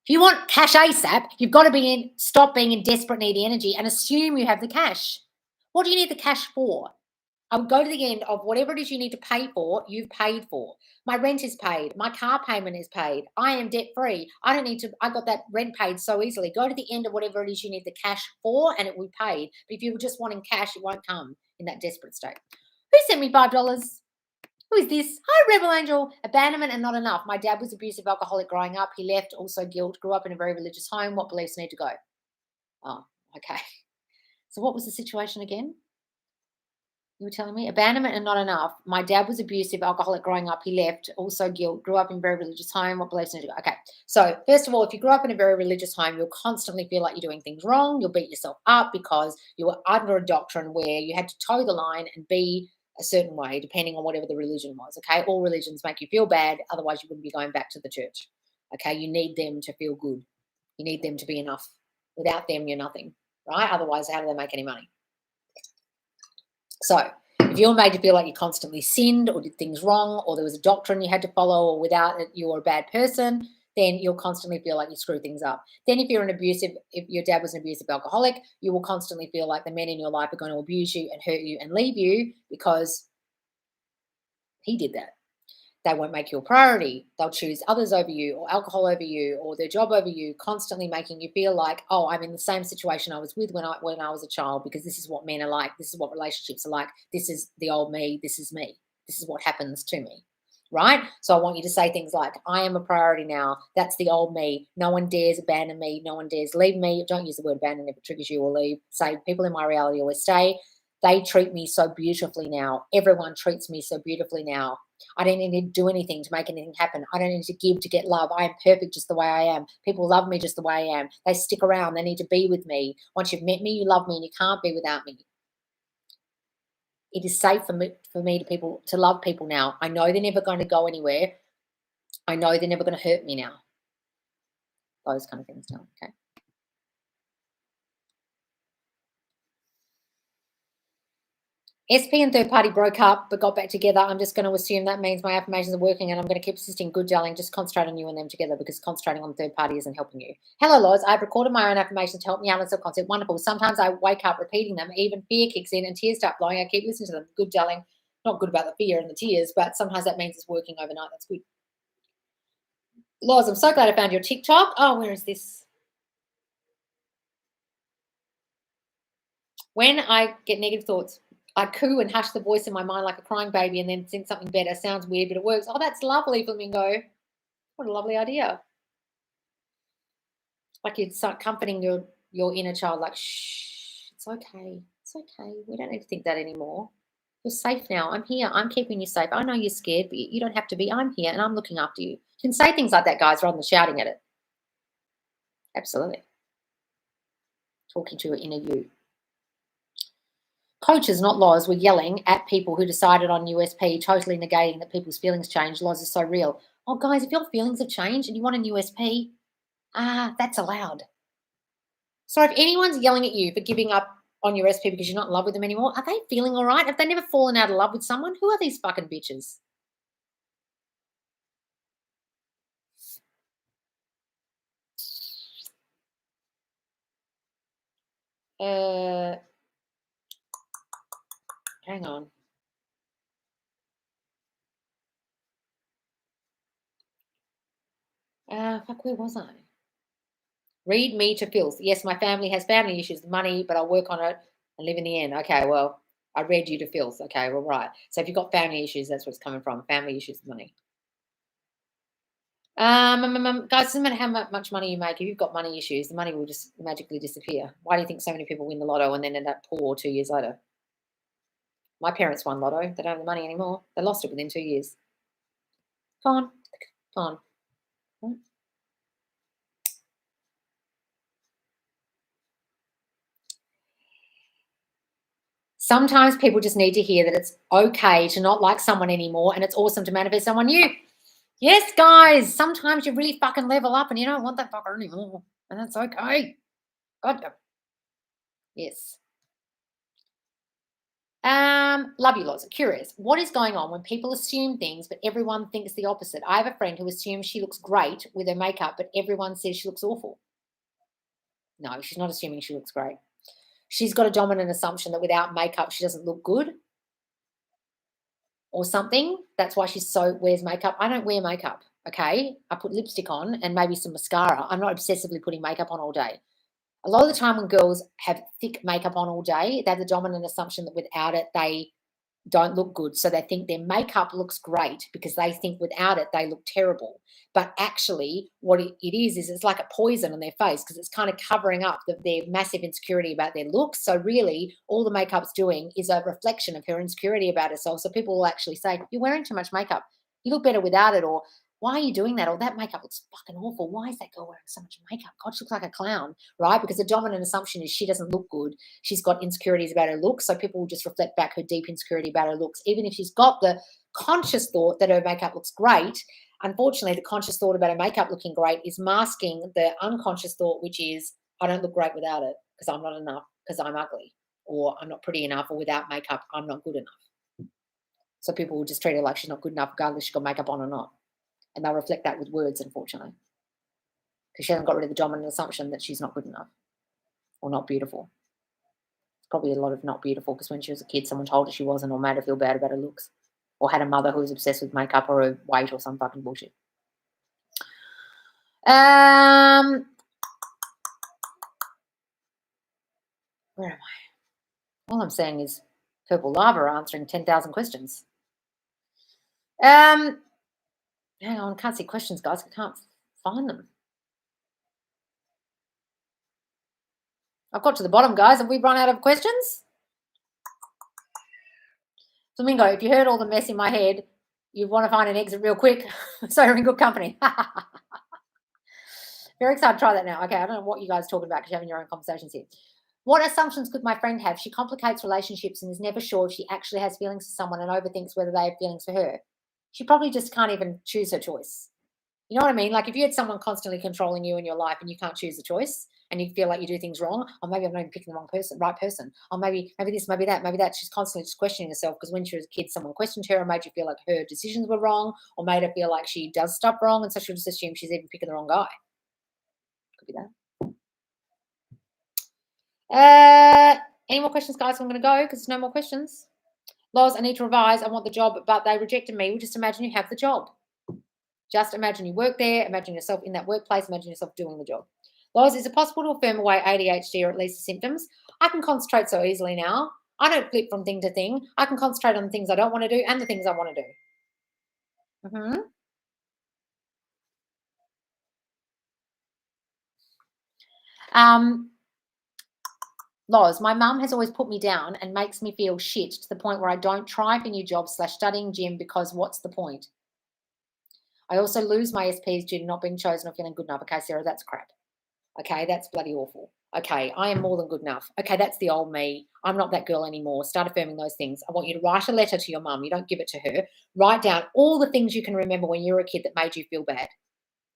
If you want cash ASAP, you've got to stop being in desperate needy energy and assume you have the cash. What do you need the cash for? I would go to the end of whatever it is you need to pay for, you've paid for. My rent is paid. My car payment is paid. I am debt free. I don't need to, I got that rent paid so easily. Go to the end of whatever it is you need the cash for and it will be paid. But if you're just wanting cash, it won't come in that desperate state. Who sent me $5? Who is this? Hi, Rebel Angel. Abandonment and not enough. My dad was abusive alcoholic growing up. He left, also guilt. Grew up in a very religious home. What beliefs need to go? Oh, okay. So what was the situation again? You were telling me abandonment and not enough. My dad was abusive, alcoholic growing up. He left, also guilt. Grew up in a very religious home. What beliefs need to go? Okay. So first of all, if you grew up in a very religious home, you'll constantly feel like you're doing things wrong. You'll beat yourself up because you were under a doctrine where you had to toe the line and be a certain way, depending on whatever the religion was. Okay. All religions make you feel bad. Otherwise, you wouldn't be going back to the church. Okay. You need them to feel good. You need them to be enough. Without them, you're nothing. Right. Otherwise, how do they make any money? So if you're made to feel like you constantly sinned or did things wrong or there was a doctrine you had to follow or without it you were a bad person, then you'll constantly feel like you screw things up. Then if your dad was an abusive alcoholic, you will constantly feel like the men in your life are going to abuse you and hurt you and leave you because he did that. They won't make you a priority. They'll choose others over you or alcohol over you or their job over you, constantly making you feel like, oh, I'm in the same situation I was with when I was a child because this is what men are like. This is what relationships are like. This is the old me. This is me. This is what happens to me. Right? So I want you to say things like, I am a priority now. That's the old me. No one dares abandon me. No one dares leave me. Don't use the word abandon if it triggers you or leave. Say, people in my reality always stay. They treat me so beautifully now. Everyone treats me so beautifully now. I don't need to do anything to make anything happen. I don't need to give to get love. I am perfect just the way I am. People love me just the way I am. They stick around. They need to be with me. Once you've met me, you love me and you can't be without me. It is safe for me to love people now. I know they're never going to go anywhere. I know they're never going to hurt me now. Those kind of things now, okay? SP and third party broke up but got back together. I'm just going to assume that means my affirmations are working and I'm going to keep persisting. Good, darling. Just concentrate on you and them together because concentrating on the third party isn't helping you. Hello, Loz. I've recorded my own affirmations to help me out in subconscious. Wonderful. Sometimes I wake up repeating them. Even fear kicks in and tears start flowing. I keep listening to them. Good, darling. Not good about the fear and the tears, but sometimes that means it's working overnight. That's good. Loz, I'm so glad I found your TikTok. Oh, where is this? When I get negative thoughts, I coo and hush the voice in my mind like a crying baby and then think something better. Sounds weird, but it works. Oh, that's lovely, Flamingo. What a lovely idea. Like you'd start comforting your inner child, like, shh, it's okay. It's okay. We don't need to think that anymore. You're safe now. I'm here. I'm keeping you safe. I know you're scared, but you don't have to be. I'm here and I'm looking after you. You can say things like that, guys, rather than shouting at it. Absolutely. Talking to your inner you. Coaches, not Loz, were yelling at people who decided on USP, totally negating that people's feelings change. Loz is so real. Oh, guys, if your feelings have changed and you want a USP, that's allowed. So if anyone's yelling at you for giving up on your SP because you're not in love with them anymore, are they feeling all right? Have they never fallen out of love with someone? Who are these fucking bitches? Hang on. Fuck, where was I? Read me to filth. Yes, my family has family issues, money, but I'll work on it and live in the end. Okay, well, I read you to filth. Okay, well, right. So if you've got family issues, that's where it's coming from. Family issues with money. Guys, doesn't matter how much money you make. If you've got money issues, the money will just magically disappear. Why do you think so many people win the lotto and then end up poor 2 years later? My parents won lotto. They don't have the money anymore. They lost it within 2 years. Gone. Gone. Sometimes people just need to hear that it's okay to not like someone anymore and it's awesome to manifest someone new. Yes, guys, sometimes you really fucking level up and you don't want that fucker anymore. And that's okay. God. Yes. Love you lots. Curious. What is going on when people assume things but everyone thinks the opposite? I have a friend who assumes she looks great with her makeup, but everyone says she looks awful. No, she's not assuming she looks great. She's got a dominant assumption that without makeup she doesn't look good or something. That's why she wears makeup. I don't wear makeup, okay? I put lipstick on and maybe some mascara. I'm not obsessively putting makeup on all day. A lot of the time when girls have thick makeup on all day, they have the dominant assumption that without it, they don't look good. So they think their makeup looks great because they think without it, they look terrible. But actually, what it is it's like a poison on their face because it's kind of covering up their massive insecurity about their looks. So really, all the makeup's doing is a reflection of her insecurity about herself. So people will actually say, you're wearing too much makeup. You look better without it. Or why are you doing that? Or that makeup looks fucking awful. Why is that girl wearing so much makeup? God, she looks like a clown, right? Because the dominant assumption is she doesn't look good. She's got insecurities about her looks. So people will just reflect back her deep insecurity about her looks. Even if she's got the conscious thought that her makeup looks great, unfortunately, the conscious thought about her makeup looking great is masking the unconscious thought, which is, I don't look great without it because I'm not enough, because I'm ugly, or I'm not pretty enough, or without makeup, I'm not good enough. So people will just treat her like she's not good enough, regardless she's got makeup on or not. And they'll reflect that with words, unfortunately, because she hasn't got rid of the dominant assumption that she's not good enough or not beautiful. It's probably a lot of not beautiful because when she was a kid, someone told her she wasn't or made her feel bad about her looks, or had a mother who was obsessed with makeup or her weight or some fucking bullshit. Where am I? All I'm saying is Purple Lava answering 10,000 questions. Hang on, I can't see questions, guys. I can't find them. I've got to the bottom, guys. Have we run out of questions? Flamingo, if you heard all the mess in my head, you want to find an exit real quick, so you're in good company. Very excited to try that now. Okay, I don't know what you guys are talking about because you're having your own conversations here. What assumptions could my friend have? She complicates relationships and is never sure if she actually has feelings for someone and overthinks whether they have feelings for her. She probably just can't even choose her choice. You know what I mean? Like if you had someone constantly controlling you in your life and you can't choose a choice and you feel like you do things wrong, or maybe I'm not even picking the right person. Or maybe this, maybe that. She's constantly just questioning herself because when she was a kid, someone questioned her and made you feel like her decisions were wrong or made her feel like she does stuff wrong. And so she'll just assume she's even picking the wrong guy. Could be that. Any more questions, guys? I'm going to go because there's no more questions. Loz, I need to revise. I want the job, but they rejected me. Well, just imagine you have the job. Just imagine you work there. Imagine yourself in that workplace. Imagine yourself doing the job. Loz, is it possible to affirm away ADHD or at least the symptoms? I can concentrate so easily now. I don't flip from thing to thing. I can concentrate on the things I don't want to do and the things I want to do. Loz, my mum has always put me down and makes me feel shit to the point where I don't try for new jobs / studying gym because what's the point? I also lose my SPs due to not being chosen or feeling good enough. Okay, Sarah, that's crap. Okay, that's bloody awful. Okay, I am more than good enough. Okay, that's the old me. I'm not that girl anymore. Start affirming those things. I want you to write a letter to your mum. You don't give it to her. Write down all the things you can remember when you were a kid that made you feel bad.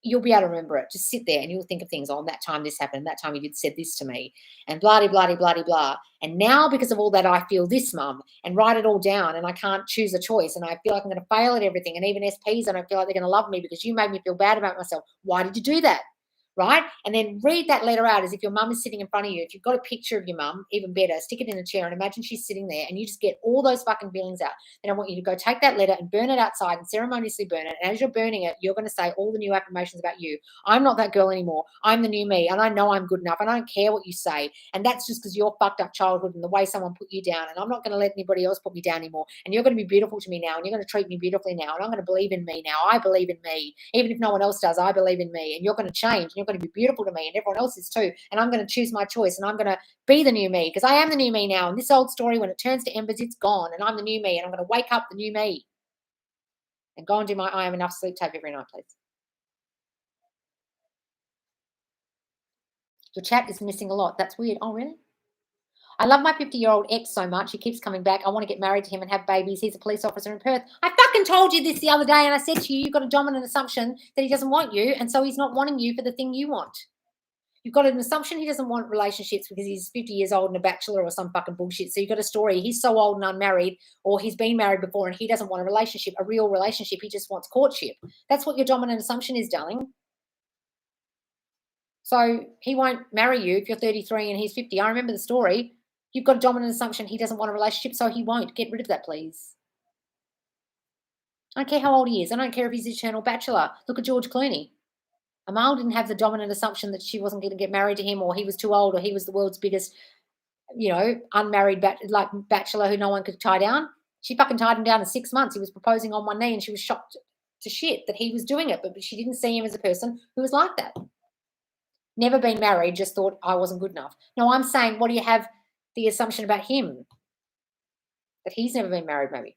You'll be able to remember it. Just sit there and you'll think of things. Oh, that time this happened. That time you said this to me. And blah, blah, blah, blah, blah. And now because of all that, I feel this, mum. And write it all down. And I can't choose a choice. And I feel like I'm going to fail at everything. And even SPs, I don't feel like they're going to love me because you made me feel bad about myself. Why did you do that? right? And then read that letter out as if your mum is sitting in front of you. If you've got a picture of your mum, even better, stick it in a chair and imagine she's sitting there and you just get all those fucking feelings out. Then I want you to go take that letter and burn it outside and ceremoniously burn it. And as you're burning it, you're going to say all the new affirmations about you. I'm not that girl anymore. I'm the new me. And I know I'm good enough. And I don't care what you say. And that's just because your fucked up childhood and the way someone put you down. And I'm not going to let anybody else put me down anymore. And you're going to be beautiful to me now. And you're going to treat me beautifully now. And I'm going to believe in me now. I believe in me. Even if no one else does, I believe in me. And you're going to change. And you're going to be beautiful to me. And everyone else is too. And I'm going to choose my choice. And I'm going to be the new me because I am the new me now. And this old story, when it turns to embers, it's gone. And I'm the new me. And I'm going to wake up the new me. And go and do my I am enough sleep tape every night, please. Your chat is missing a lot. That's weird. Oh, really? I love my 50-year-old ex so much. He keeps coming back. I want to get married to him and have babies. He's a police officer in Perth. I fucking told you this the other day, and I said to you, you've got a dominant assumption that he doesn't want you, and so he's not wanting you for the thing you want. You've got an assumption he doesn't want relationships because he's 50 years old and a bachelor or some fucking bullshit. So you've got a story. He's so old and unmarried, or he's been married before and he doesn't want a relationship, a real relationship. He just wants courtship. That's what your dominant assumption is, darling. So he won't marry you if you're 33 and he's 50. I remember the story. You've got a dominant assumption he doesn't want a relationship, so he won't. Get rid of that, please. I don't care how old he is. I don't care if he's an eternal bachelor. Look at George Clooney. Amal didn't have the dominant assumption that she wasn't going to get married to him, or he was too old, or he was the world's biggest, unmarried bachelor who no one could tie down. She fucking tied him down in 6 months. He was proposing on one knee, and she was shocked to shit that he was doing it, but she didn't see him as a person who was like that. Never been married, just thought I wasn't good enough. No, I'm saying, what do you have the assumption about him? That he's never been married, maybe.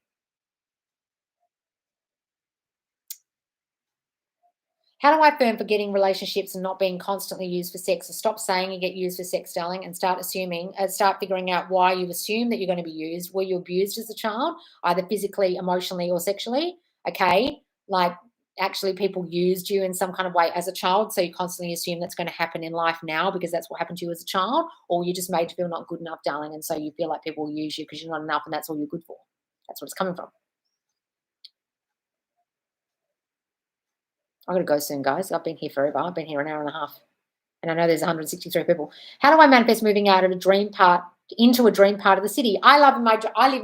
How do I affirm for getting relationships and not being constantly used for sex? So stop saying you get used for sex, darling, and start figuring out why you assume that you're going to be used. Were you abused as a child, either physically, emotionally, or sexually? Okay, like actually people used you in some kind of way as a child, so you constantly assume that's going to happen in life now because that's what happened to you as a child, or you just made to feel not good enough, darling, and so you feel like people will use you because you're not enough and that's all you're good for. That's what it's coming from. I'm going to go soon, guys. I've been here forever. I've been here an hour and a half. And I know there's 163 people. How do I manifest moving out of a dream part into a dream part of the city? I live in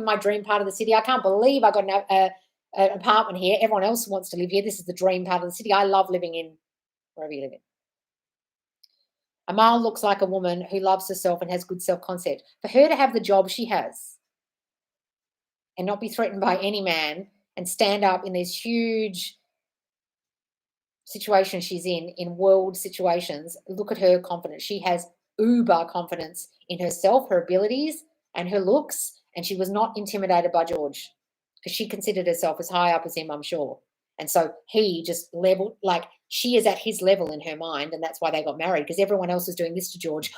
my dream part of the city. I can't believe I got an apartment here. Everyone else wants to live here. This is the dream part of the city. I love living in wherever you live in. Amal looks like a woman who loves herself and has good self-concept. For her to have the job she has and not be threatened by any man and stand up in these huge situation she's in world situations, look at her confidence. She has uber confidence in herself, her abilities, and her looks, and she was not intimidated by George because she considered herself as high up as him, I'm sure. And so he just leveled, like she is at his level in her mind, and that's why they got married, because everyone else was doing this to George.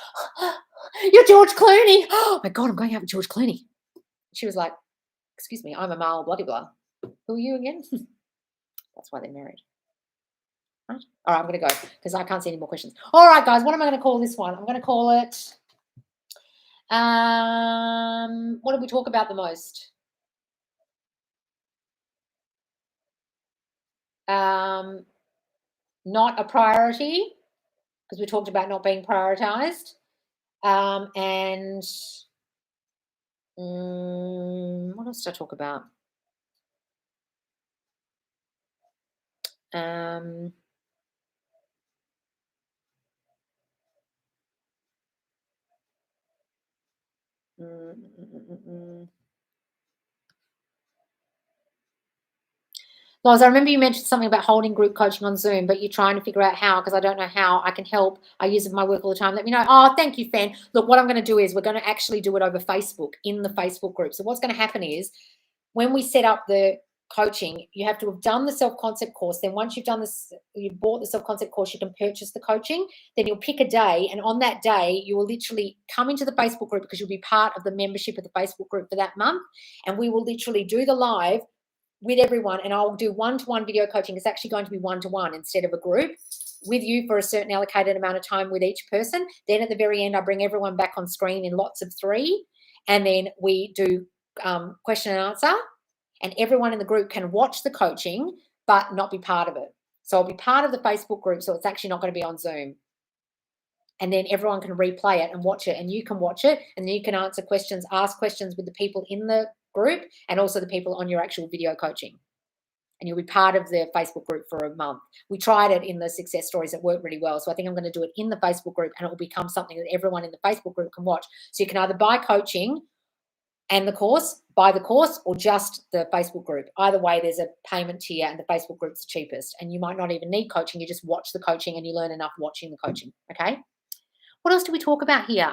You're George Clooney. Oh my God, I'm going out with George Clooney. She was like, excuse me, I'm a male, bloody blah. Who are you again? That's why they're married. Right. All right, I'm going to go because I can't see any more questions. All right, guys, what am I going to call this one? I'm going to call it, what did we talk about the most? Not a priority, because we talked about not being prioritized. And what else did I talk about? Loz, I remember you mentioned something about holding group coaching on Zoom, but you're trying to figure out how, because I don't know how I can help. I use it in my work all the time. Let me know. Oh, thank you, Fan. Look, what I'm going to do is we're going to actually do it over Facebook in the Facebook group. So what's going to happen is when we set up the coaching, you have to have done the self-concept course. Then once you've done this, you've bought the self-concept course, you can purchase the coaching. Then you'll pick a day, and on that day, you will literally come into the Facebook group because you'll be part of the membership of the Facebook group for that month. And we will literally do the live with everyone, and I'll do one-to-one video coaching. It's actually going to be one-to-one instead of a group with you for a certain allocated amount of time with each person. Then at the very end, I bring everyone back on screen in lots of 3, and then we do question and answer, and everyone in the group can watch the coaching but not be part of it. So I'll be part of the Facebook group, so it's actually not going to be on Zoom. and then everyone can replay it and watch it, and you can watch it, and then you can answer questions, ask questions with the people in the group and also the people on your actual video coaching. And you'll be part of the Facebook group for a month. We tried it in the success stories. It worked really well. So I think I'm going to do it in the Facebook group, and it will become something that everyone in the Facebook group can watch. So you can either buy coaching and the course, buy the course, or just the Facebook group. Either way, there's a payment tier, and the Facebook group's the cheapest. And you might not even need coaching. You just watch the coaching and you learn enough watching the coaching. Okay. What else do we talk about here?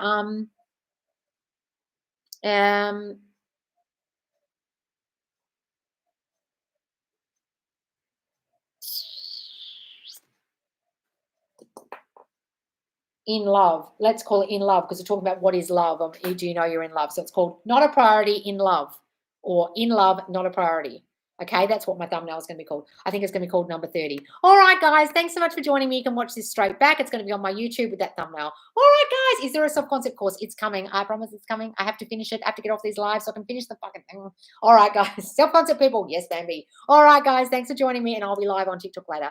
In love. Let's call it in love, because we're talking about what is love. Do you know you're in love? So it's called not a priority, in love, or in love, not a priority. Okay, that's what my thumbnail is going to be called. I think it's going to be called number 30. All right, guys, thanks so much for joining me. You can watch this straight back. It's going to be on my YouTube with that thumbnail. All right, guys, is there a self-concept course? It's coming. I promise it's coming. I have to finish it. I have to get off these lives so I can finish the fucking thing. All right, guys, self-concept people. Yes, Bambi. All right, guys, thanks for joining me, and I'll be live on TikTok later.